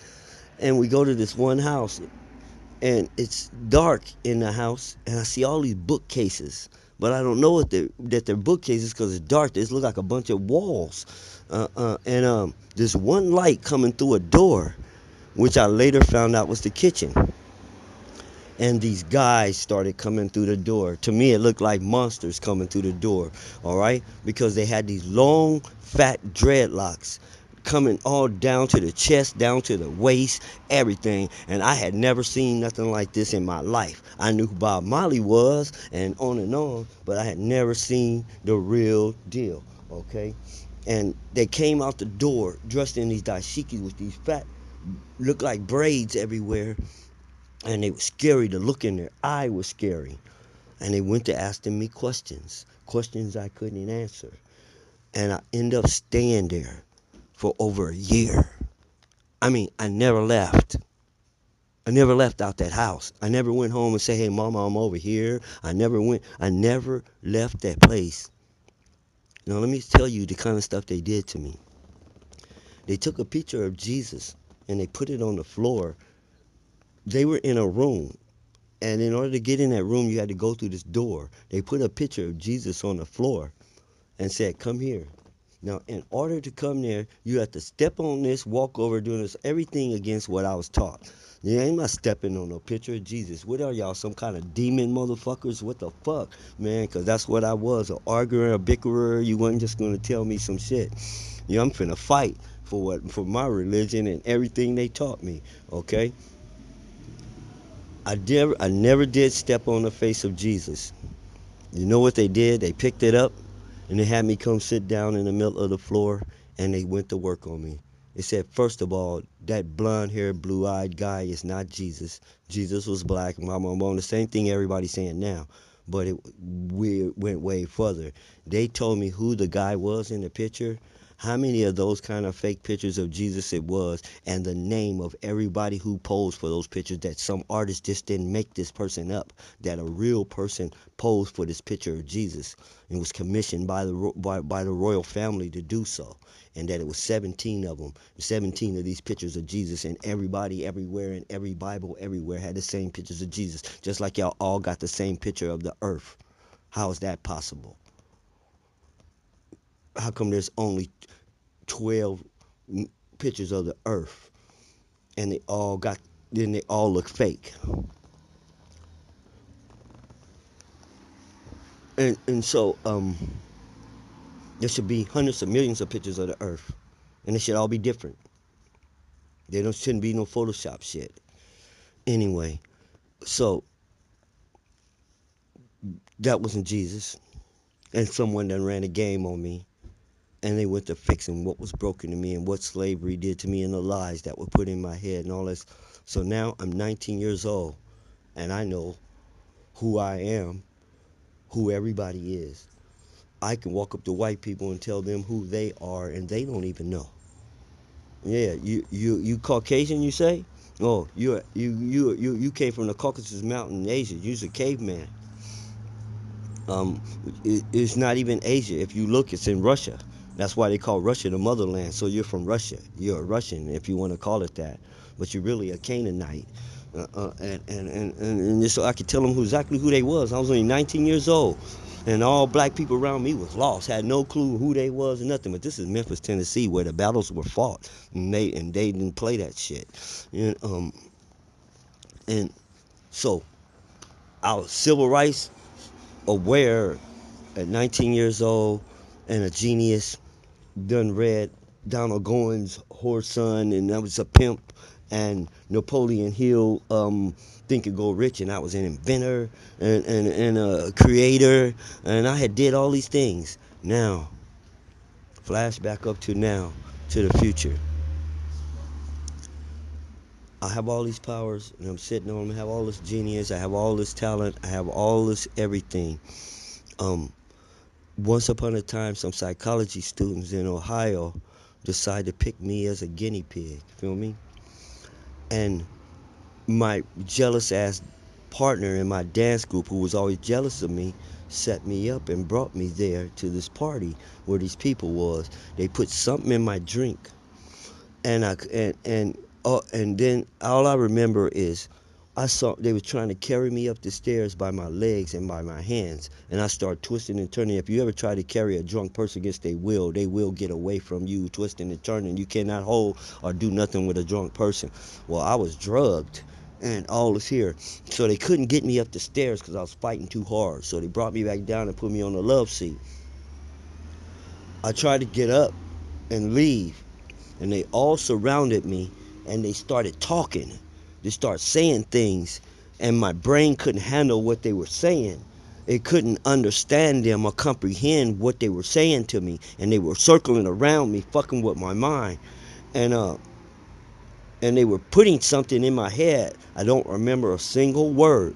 and we go to this one house, and it's dark in the house, and I see all these bookcases, but I don't know that they're bookcases because it's dark. They just look like a bunch of walls, and there's one light coming through a door, which I later found out was the kitchen. And these guys started coming through the door. To me, it looked like monsters coming through the door, all right? Because they had these long, fat dreadlocks coming all down to the chest, down to the waist, everything. And I had never seen nothing like this in my life. I knew who Bob Marley was and on, but I had never seen the real deal, okay? And they came out the door dressed in these dashikis with these fat, looked like braids everywhere, and they were scary. The look in their eye was scary. And they went to asking me questions I couldn't answer. And I ended up staying there for over a year. I mean, I never left. I never left out that house. I never went home and say, "Hey, mama, I'm over here." I never left that place. Now, let me tell you the kind of stuff they did to me. They took a picture of Jesus and they put it on the floor. They were in a room. And in order to get in that room, you had to go through this door. They put a picture of Jesus on the floor and said, "Come here." Now, in order to come there, you have to step on this, walk over, doing this, everything against what I was taught. You ain't not stepping on no picture of Jesus. What are y'all, some kind of demon motherfuckers? What the fuck, man? Because that's what I was, a arguer, a bickerer. You wasn't just going to tell me some shit. You know, I'm finna fight for my religion and everything they taught me, okay? I never did step on the face of Jesus. You know what they did? They picked it up and they had me come sit down in the middle of the floor and they went to work on me. They said, first of all, that blonde haired, blue eyed guy is not Jesus. Jesus was black. I'm on the same thing everybody's saying now. but we went way further. They told me who the guy was in the picture, how many of those kind of fake pictures of Jesus it was, and the name of everybody who posed for those pictures, that some artist just didn't make this person up, that a real person posed for this picture of Jesus and was commissioned by the royal family to do so, and that it was 17 of them, 17 of these pictures of Jesus, and everybody everywhere in every Bible everywhere had the same pictures of Jesus, just like y'all all got the same picture of the earth. How is that possible? How come there's only 12 pictures of the earth, and they all look fake? And so there should be hundreds of millions of pictures of the earth, and they should all be different. Shouldn't be no Photoshop shit. Anyway, so that wasn't Jesus, and someone done ran a game on me, and they went to fixing what was broken to me and what slavery did to me and the lies that were put in my head and all this. So now I'm 19 years old, and I know who I am, who everybody is. I can walk up to white people and tell them who they are, and they don't even know. Yeah, you Caucasian, you say? Oh, you came from the Caucasus Mountain in Asia. You're a caveman. Um, it's not even Asia. If you look, it's in Russia. That's why they call Russia the motherland. So you're from Russia. You're a Russian, if you want to call it that. But you're really a Canaanite. And just so I could tell them exactly who they was. I was only 19 years old, and all black people around me was lost, had no clue who they was or nothing. But this is Memphis, Tennessee, where the battles were fought, and they didn't play that shit. And so I was civil rights aware at 19 years old, and a genius. Done read Donald Goins' Whoreson, and I was a pimp, and Napoleon Hill, Think and Go Rich, and I was an inventor and a creator, and I had did all these things. Now, flashback up to now, to the future. I have all these powers, and I'm sitting on them. I have all this genius. I have all this talent. I have all this everything. Um, Once upon a time, some psychology students in Ohio decided to pick me as a guinea pig. Feel me? And my jealous ass partner in my dance group, who was always jealous of me, set me up and brought me there to this party where these people was. They put something in my drink, and then all I remember is I saw they were trying to carry me up the stairs by my legs and by my hands, and I started twisting and turning. If you ever try to carry a drunk person against their will, they will get away from you, twisting and turning. You cannot hold or do nothing with a drunk person. Well, I was drugged, and all was here, so they couldn't get me up the stairs because I was fighting too hard. So they brought me back down and put me on the love seat. I tried to get up and leave, and they all surrounded me, and they started talking. They started saying things, and my brain couldn't handle what they were saying. It couldn't understand them or comprehend what they were saying to me, and they were circling around me, fucking with my mind, and and they were putting something in my head. I don't remember a single word.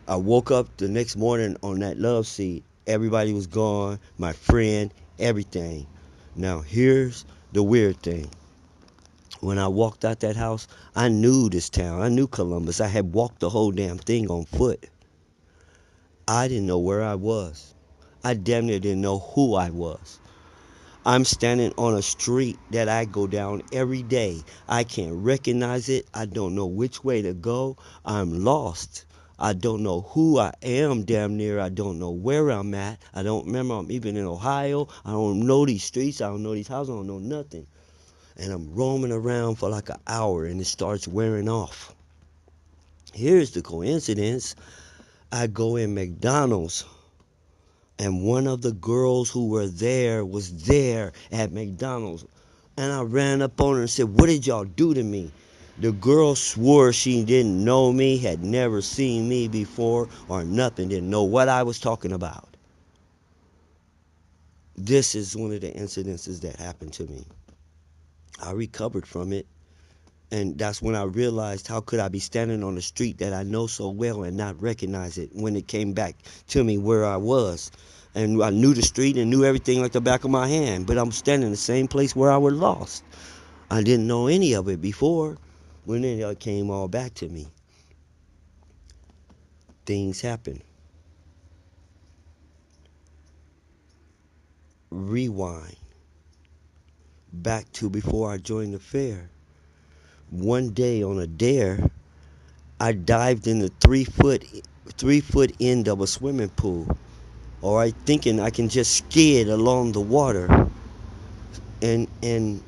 I woke up the next morning on that love seat. Everybody was gone, my friend, everything. Now here's the weird thing. When I walked out that house, I knew this town. I knew Columbus. I had walked the whole damn thing on foot. I didn't know where I was. I damn near didn't know who I was. I'm standing on a street that I go down every day. I can't recognize it. I don't know which way to go. I'm lost. I don't know who I am damn near. I don't know where I'm at. I don't remember I'm even in Ohio. I don't know these streets. I don't know these houses. I don't know nothing. And I'm roaming around for like an hour, and it starts wearing off. Here's the coincidence. I go in McDonald's, and one of the girls who were there was there at McDonald's. And I ran up on her and said, "What did y'all do to me?" The girl swore she didn't know me, had never seen me before or nothing, didn't know what I was talking about. This is one of the incidences that happened to me. I recovered from it, And that's when I realized, how could I be standing on the street that I know so well and not recognize it when it came back to me where I was. And I knew the street and knew everything like the back of my hand, but I'm standing in the same place where I was lost. I didn't know any of it before. When it came all back to me, things happen. Rewind back to before I joined the fair. One day on a dare, I dived in the 3 foot end of a swimming pool. All right, thinking I can just skid along the water, and and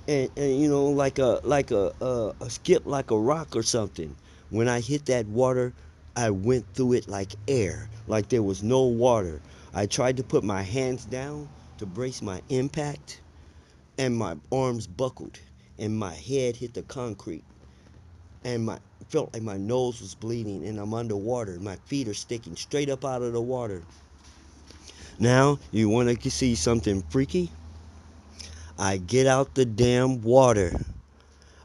and like a skip like a rock or something. When I hit that water, I went through it like air, like there was no water. I tried to put my hands down to brace my impact, and my arms buckled, and my head hit the concrete, and my felt like my nose was bleeding, and I'm underwater. My feet are sticking straight up out of the water. Now, you want to see something freaky? I get out the damn water.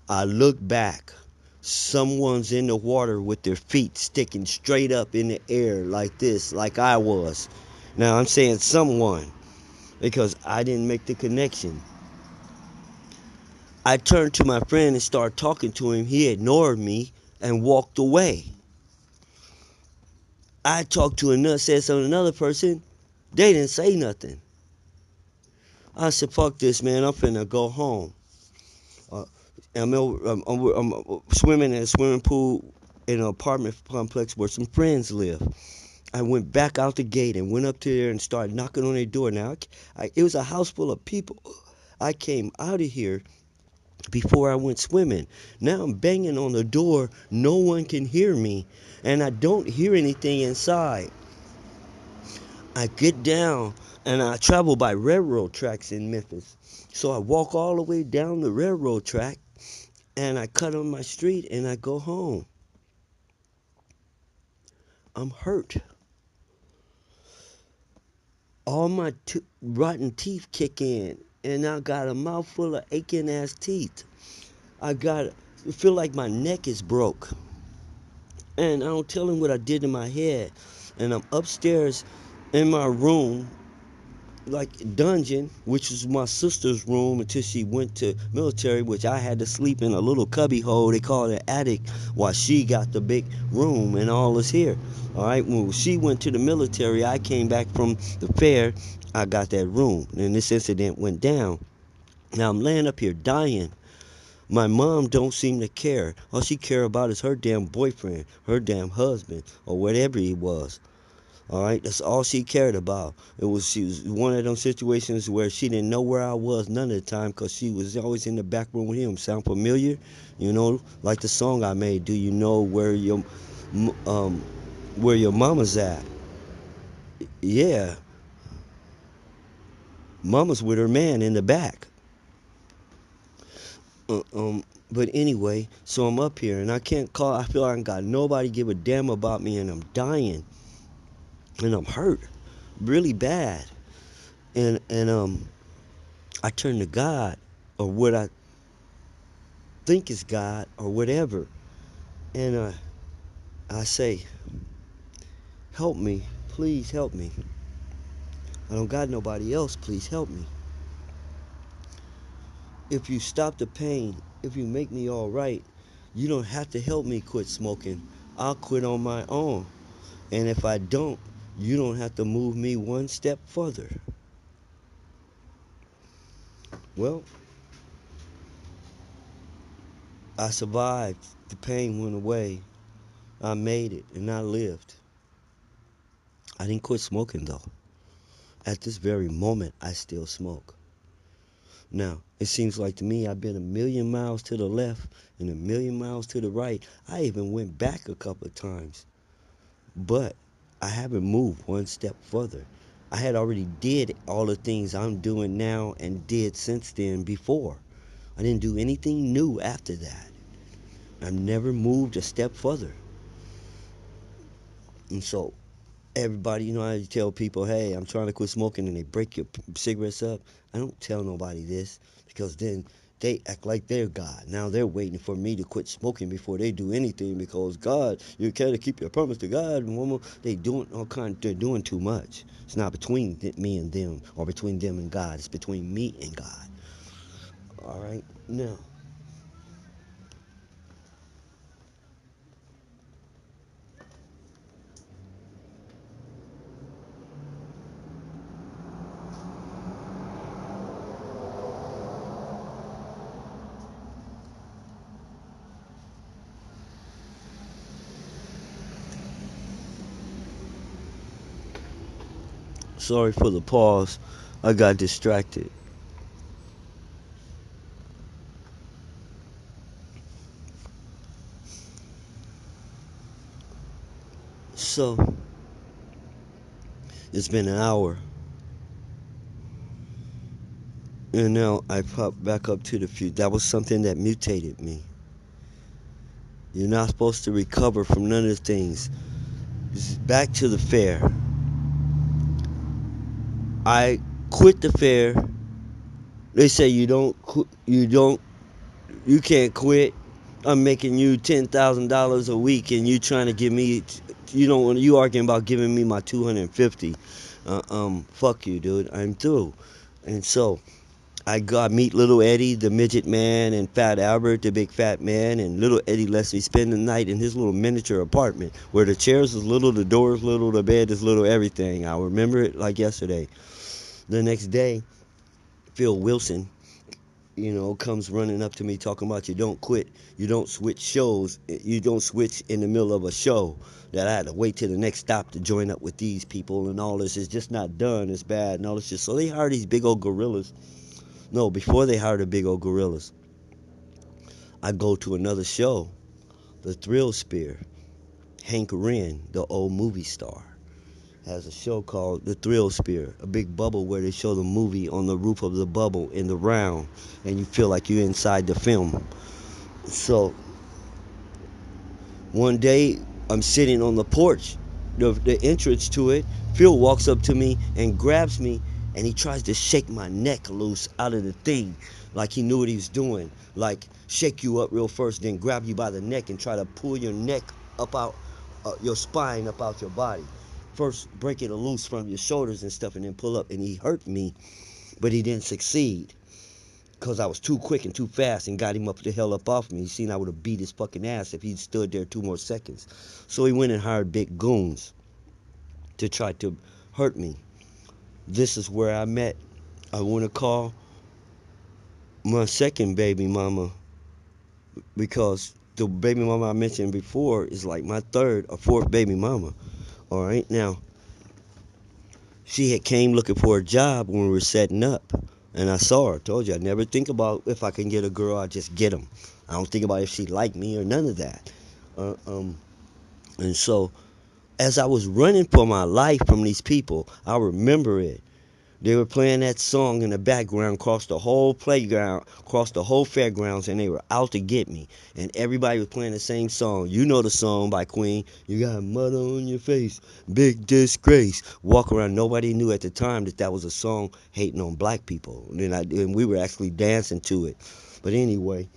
I look back. Someone's in the water with their feet sticking straight up in the air like this, like I was. Now, I'm saying someone because I didn't make the connection. I turned to my friend and started talking to him. He ignored me and walked away. I talked to another, said something to another person. They didn't say nothing. I said, fuck this, man. I'm finna go home. Uh, I'm swimming in a swimming pool in an apartment complex where some friends live. I went back out the gate and went up to there and started knocking on their door. Now, it was a house full of people. I came out of here before I went swimming. Now I'm banging on the door. No one can hear me, and I don't hear anything inside. I get down and I travel by railroad tracks in Memphis. So I walk all the way down the railroad track and I cut on my street and I go home. I'm hurt. All my rotten teeth kick in, and I got a mouthful of aching ass teeth. I feel like my neck is broke, and I don't tell him what I did in my head. And I'm upstairs in my room, like dungeon, which was my sister's room until she went to military, which I had to sleep in a little cubby hole they call it attic, while she got the big room and all is here. All right, when she went to the military, I came back from the fair. I got that room, and this incident went down. Now I'm laying up here dying. My mom don't seem to care. All she care about is her damn boyfriend, her damn husband, or whatever he was. All right, that's all she cared about. She was one of those situations where she didn't know where I was none of the time because she was always in the back room with him. Sound familiar? You know, like the song I made. Do you know um where your mama's at? Yeah, mama's with her man in the back. Uh, um, but anyway, so I'm up here and I can't call. I feel like I got nobody give a damn about me, and I'm dying and I'm hurt, really bad. And I turn to God, or what I think is God, or whatever, and I say, help me, please help me. I don't got nobody else. Please help me. If you stop the pain, if you make me all right, you don't have to help me quit smoking. I'll quit on my own. And if I don't, you don't have to move me one step further. Well, I survived. The pain went away. I made it and I lived. I didn't quit smoking though. At this very moment, I still smoke. Now, it seems like to me I've been a million miles to the left and a million miles to the right. I even went back a couple of times. But I haven't moved one step further. I had already did all the things I'm doing now and did since then before. I didn't do anything new after that. I've never moved a step further. And so everybody, you know, I tell people, hey, I'm trying to quit smoking, and they break your cigarettes up. I don't tell nobody this because then They act like they're God. Now they're waiting for me to quit smoking before they do anything because God, you gotta keep your promise to God. They doing all kind. They're doing too much. It's not between me and them or between them and God. It's between me and God. All right. Now, sorry for the pause. I got distracted. So it's been an hour, and now I popped back up to the few. That was something that mutated me. You're not supposed to recover from none of the things. Back to the fair. I quit the fair. They say you can't quit. I'm making you $10,000 a week, and you trying to give me, you don't, you arguing about giving me my 250. Fuck you, dude. I'm through. And so I got meet little Eddie, the midget man, and Fat Albert, the big fat man, and little Eddie lets me spend the night in his little miniature apartment where the chairs is little, the doors little, the bed is little, everything. I remember it like yesterday. The next day, Phil Wilson, comes running up to me talking about you don't quit, you don't switch shows, you don't switch in the middle of a show. That I had to wait till the next stop to join up with these people, and all this is just not done. It's bad, and all this shit. So they hired these big old gorillas. No, before they hired the big old gorillas, I go to another show, the Thrill Spear. Hank Wren, the old movie star, has a show called The Thrill Spear, a big bubble where they show the movie on the roof of the bubble in the round, and you feel like you're inside the film. So one day I'm sitting on the porch, the entrance to it. Phil walks up to me and grabs me, and he tries to shake my neck loose out of the thing, like he knew what he was doing. Like shake you up real first, then grab you by the neck and try to pull your neck up out, your spine up out your body. First break it loose from your shoulders and stuff, and then pull up. And he hurt me, but he didn't succeed because I was too quick and too fast and got him up the hell up off me. He seen I would have beat his fucking ass if he'd stood there 2 more seconds. So he went and hired big goons to try to hurt me. This is where I met, I want to call my second baby mama, because the baby mama I mentioned before is like my third or fourth baby mama. All right, now she had came looking for a job when we were setting up, and I saw her. Told you I never think about if I can get a girl, I just get them. I don't think about if she like me or none of that. Uh, um, and so as I was running for my life from these people, I remember it. They were playing that song in the background across the whole playground, across the whole fairgrounds, and they were out to get me. And everybody was playing the same song. You know the song by Queen. You got mud on your face, big disgrace. Walk around. Nobody knew at the time that that was a song hating on black people. And we were actually dancing to it. But anyway,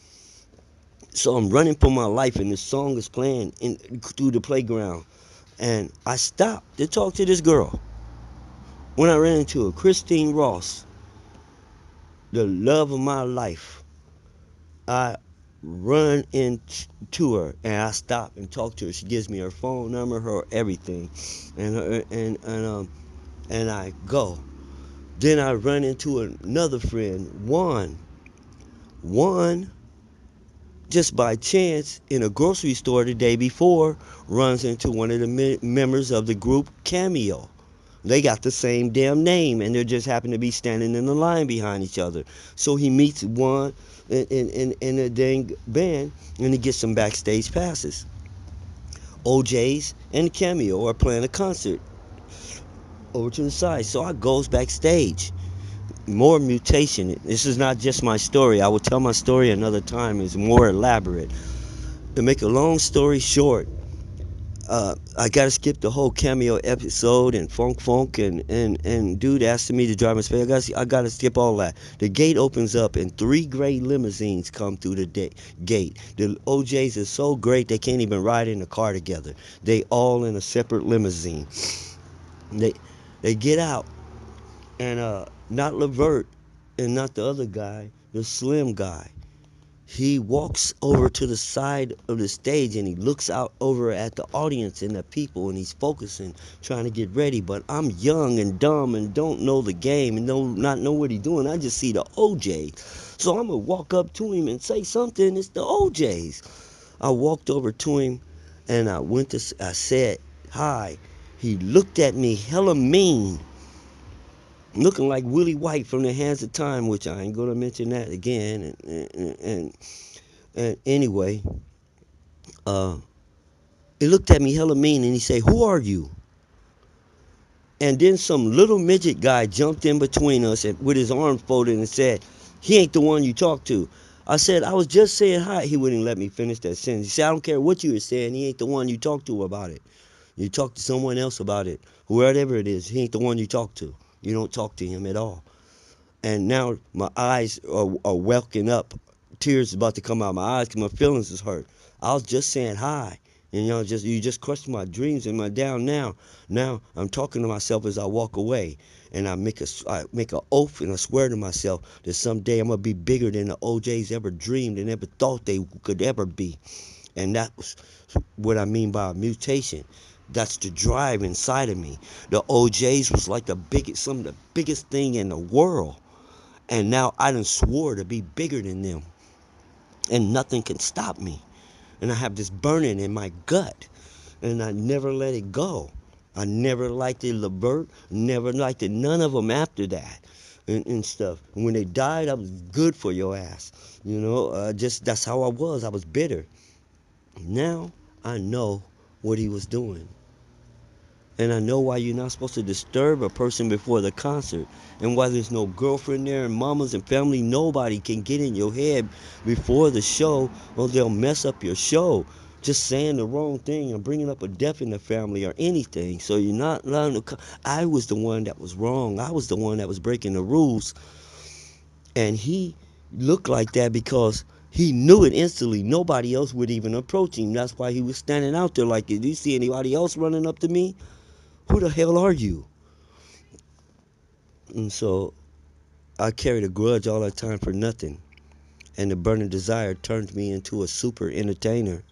so I'm running for my life, and this song is playing through the playground. And I stopped to talk to this girl. When I ran into her, Christine Ross, the love of my life, I run into her and I stop and talk to her. She gives me her phone number, her everything, and I go. Then I run into another friend, Juan. Juan, just by chance, in a grocery store the day before, runs into one of the members of the group Cameo. They got the same damn name, and they just happen to be standing in the line behind each other. So he meets one in a dang band, and he gets some backstage passes. OJ's and Cameo are playing a concert over to the side. So I goes backstage. More mutation. This is not just my story. I will tell my story another time. It's more elaborate. To make a long story short, I gotta skip the whole cameo episode and Funk and dude asking me to drive him space. I gotta skip all that. The gate opens up and three gray limousines come through the gate. The OJs are so great they can't even ride in a car together. They all in a separate limousine. They they get out and not Levert and not the other guy, the slim guy. He walks over to the side of the stage and he looks out over at the audience and the people and he's focusing, trying to get ready. But I'm young and dumb and don't know the game and not know what he's doing. I just see the OJs. So I'm gonna walk up to him and say something. It's the OJs. I walked over to him and I said hi. He looked at me hella mean, looking like Willie White from the Hands of Time, which I ain't gonna mention that again. And anyway, uh, he looked at me hella mean and he said, "Who are you?" And then some little midget guy jumped in between us and, with his arms folded and said, "He ain't the one you talk to." I said, "I was just saying hi." He wouldn't let me finish that sentence. He said, "I don't care what you were saying. He ain't the one you talk to about it. You talk to someone else about it. Whoever it is, he ain't the one you talk to. You don't talk to him at all." And now my eyes are welking up. Tears about to come out of my eyes because my feelings is hurt. I was just saying hi. And you just crushed my dreams and my down now. Now I'm talking to myself as I walk away, and I make an oath and I swear to myself that someday I'm gonna be bigger than the OJs ever dreamed and ever thought they could ever be. And that was what I mean by a mutation. That's the drive inside of me. The OJs was like some of the biggest thing in the world. And now I done swore to be bigger than them. And nothing can stop me. And I have this burning in my gut. And I never let it go. I never liked it, Levert. Never liked it. None of them after that. And stuff. And when they died, I was good for your ass. Just that's how I was. I was bitter. Now I know what he was doing. And I know why you're not supposed to disturb a person before the concert. And why there's no girlfriend there and mamas and family. Nobody can get in your head before the show or they'll mess up your show. Just saying the wrong thing or bringing up a death in the family or anything. So you're not allowed to. I was the one that was wrong. I was the one that was breaking the rules. And he looked like that because he knew it instantly. Nobody else would even approach him. That's why he was standing out there like, "Do you see anybody else running up to me? Who the hell are you?" And so I carried a grudge all that time for nothing. And the burning desire turned me into a super entertainer.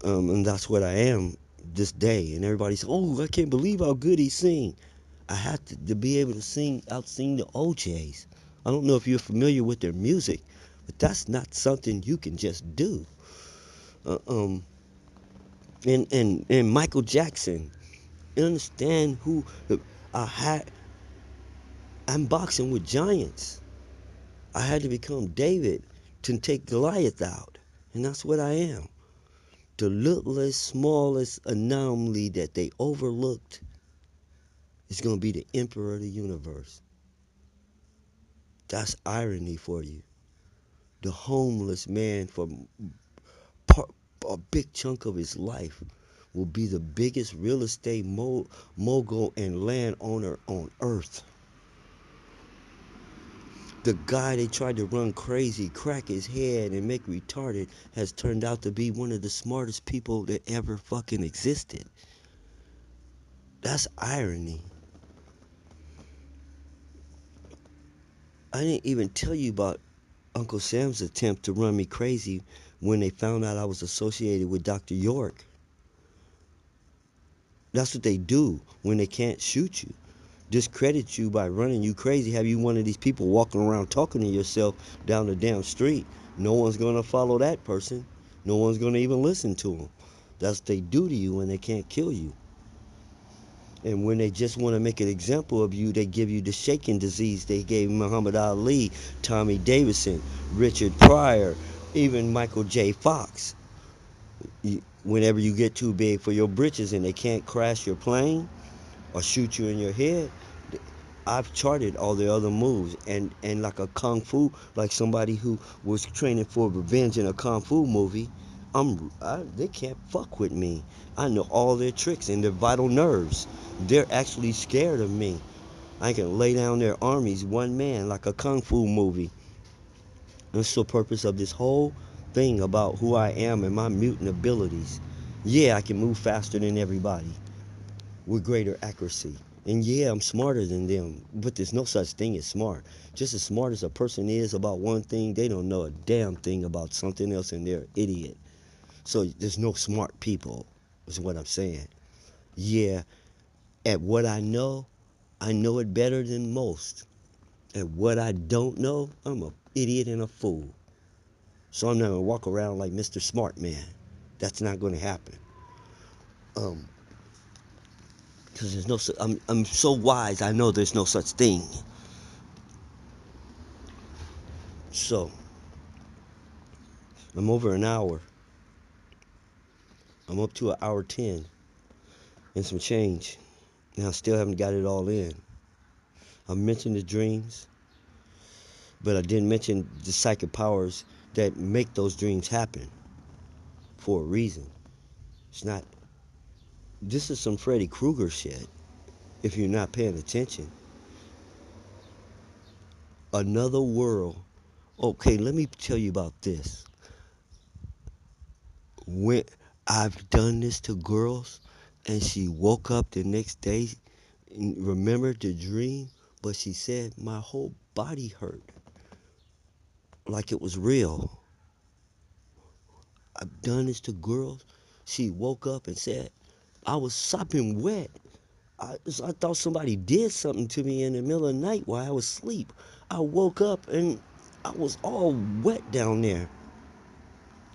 And that's what I am this day. And everybody says, "Oh, I can't believe how good he sing." I had to be able to out-sing the OJs. I don't know if you're familiar with their music, but that's not something you can just do. Uh, um, and Michael Jackson, understand who I had. I'm boxing with giants. I had to become David to take Goliath out. And that's what I am. The littlest, smallest anomaly that they overlooked is going to be the emperor of the universe. That's irony for you. The homeless man for part, a big chunk of his life will be the biggest real estate mogul and landowner on earth. The guy they tried to run crazy, crack his head, and make retarded has turned out to be one of the smartest people that ever fucking existed. That's irony. I didn't even tell you about Uncle Sam's attempt to run me crazy when they found out I was associated with Dr. York. That's what they do when they can't shoot you. Discredit you by running you crazy. Have you one of these people walking around talking to yourself down the damn street. No one's going to follow that person. No one's going to even listen to them. That's what they do to you when they can't kill you. And when they just want to make an example of you, they give you the shaking disease they gave Muhammad Ali, Tommy Davidson, Richard Pryor, even Michael J. Fox. Whenever you get too big for your britches and they can't crash your plane or shoot you in your head, I've charted all the other moves. And like a kung fu, like somebody who was training for revenge in a kung fu movie, They can't fuck with me. I know all their tricks and their vital nerves. They're actually scared of me. I can lay down their armies one man like a kung fu movie. That's the purpose of this whole thing about who I am and my mutant abilities. Yeah, I can move faster than everybody with greater accuracy. And yeah, I'm smarter than them, but there's no such thing as smart. Just as smart as a person is about one thing, they don't know a damn thing about something else and they're an idiot. So there's no smart people, is what I'm saying. Yeah, at what I know it better than most. At what I don't know, I'm an idiot and a fool. So I'm not gonna walk around like Mr. Smart Man. That's not gonna happen. Um, because there's no, I'm so wise. I know there's no such thing. So I'm over an hour. I'm up to an hour 10 and some change. And I still haven't got it all in. I mentioned the dreams, but I didn't mention the psychic powers that make those dreams happen for a reason. It's not. This is some Freddy Krueger shit. If you're not paying attention, another world. Okay, let me tell you about this. When I've done this to girls, and she woke up the next day, and remembered the dream, but she said my whole body hurt, like it was real. I've done this to girls. She woke up and said I was sopping wet. I thought somebody did something to me in the middle of the night while I was asleep. I woke up and I was all wet down there.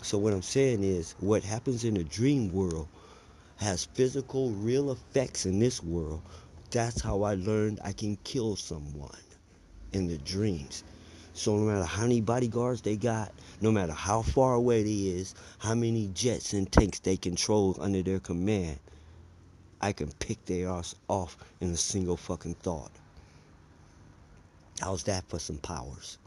So what I'm saying is what happens in the dream world has physical, real effects in this world. That's how I learned I can kill someone in the dreams. So no matter how many bodyguards they got, no matter how far away they is, how many jets and tanks they control under their command, I can pick their ass off in a single fucking thought. How's that for some powers?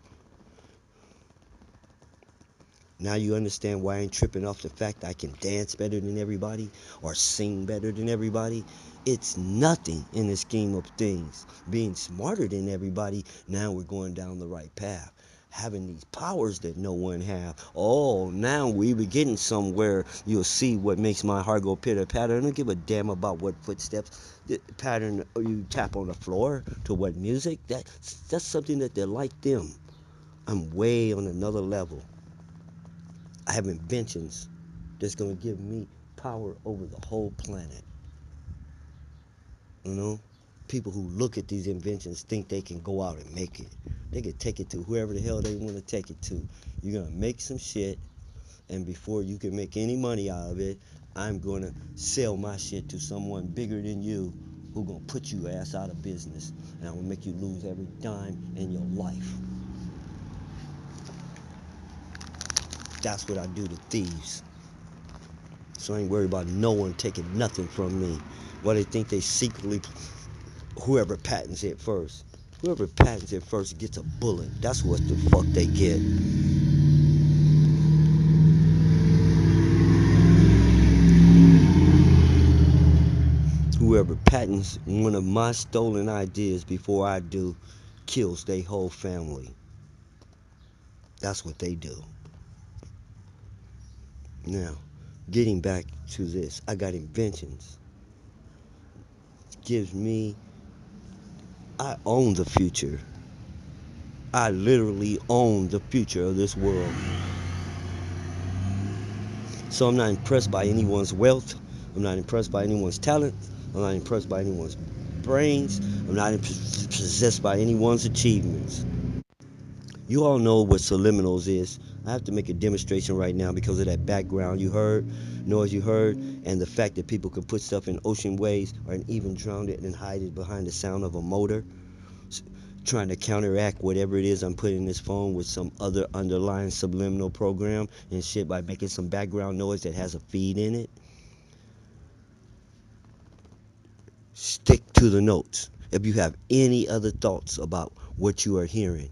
Now you understand why I ain't tripping off the fact I can dance better than everybody or sing better than everybody. It's nothing in the scheme of things. Being smarter than everybody, now we're going down the right path. Having these powers that no one have. Oh, now we be getting somewhere. You'll see what makes my heart go pitter patter. I don't give a damn about what footsteps the pattern you tap on the floor to what music. That's something that they like them. I'm way on another level. I have inventions that's going to give me power over the whole planet. You know? People who look at these inventions think they can go out and make it. They can take it to whoever the hell they want to take it to. You're going to make some shit, and before you can make any money out of it, I'm going to sell my shit to someone bigger than you who's going to put you ass out of business. And I'm going to make you lose every dime in your life. That's what I do to thieves. So I ain't worried about no one taking nothing from me. Well, they think they secretly, whoever patents it first. Whoever patents it first gets a bullet. That's what the fuck they get. Whoever patents one of my stolen ideas before I do kills their whole family. That's what they do. Now, getting back to this, I got inventions. It gives me, I own the future. I literally own the future of this world. So I'm not impressed by anyone's wealth. I'm not impressed by anyone's talent. I'm not impressed by anyone's brains. I'm not possessed by anyone's achievements. You all know what subliminals is. I have to make a demonstration right now because of that background you heard, noise you heard, and the fact that people can put stuff in ocean waves or even drown it and hide it behind the sound of a motor, trying to counteract whatever it is I'm putting in this phone with some other underlying subliminal program and shit by making some background noise that has a feed in it. Stick to the notes. If you have any other thoughts about what you are hearing,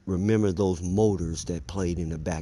remember those motors that played in the back.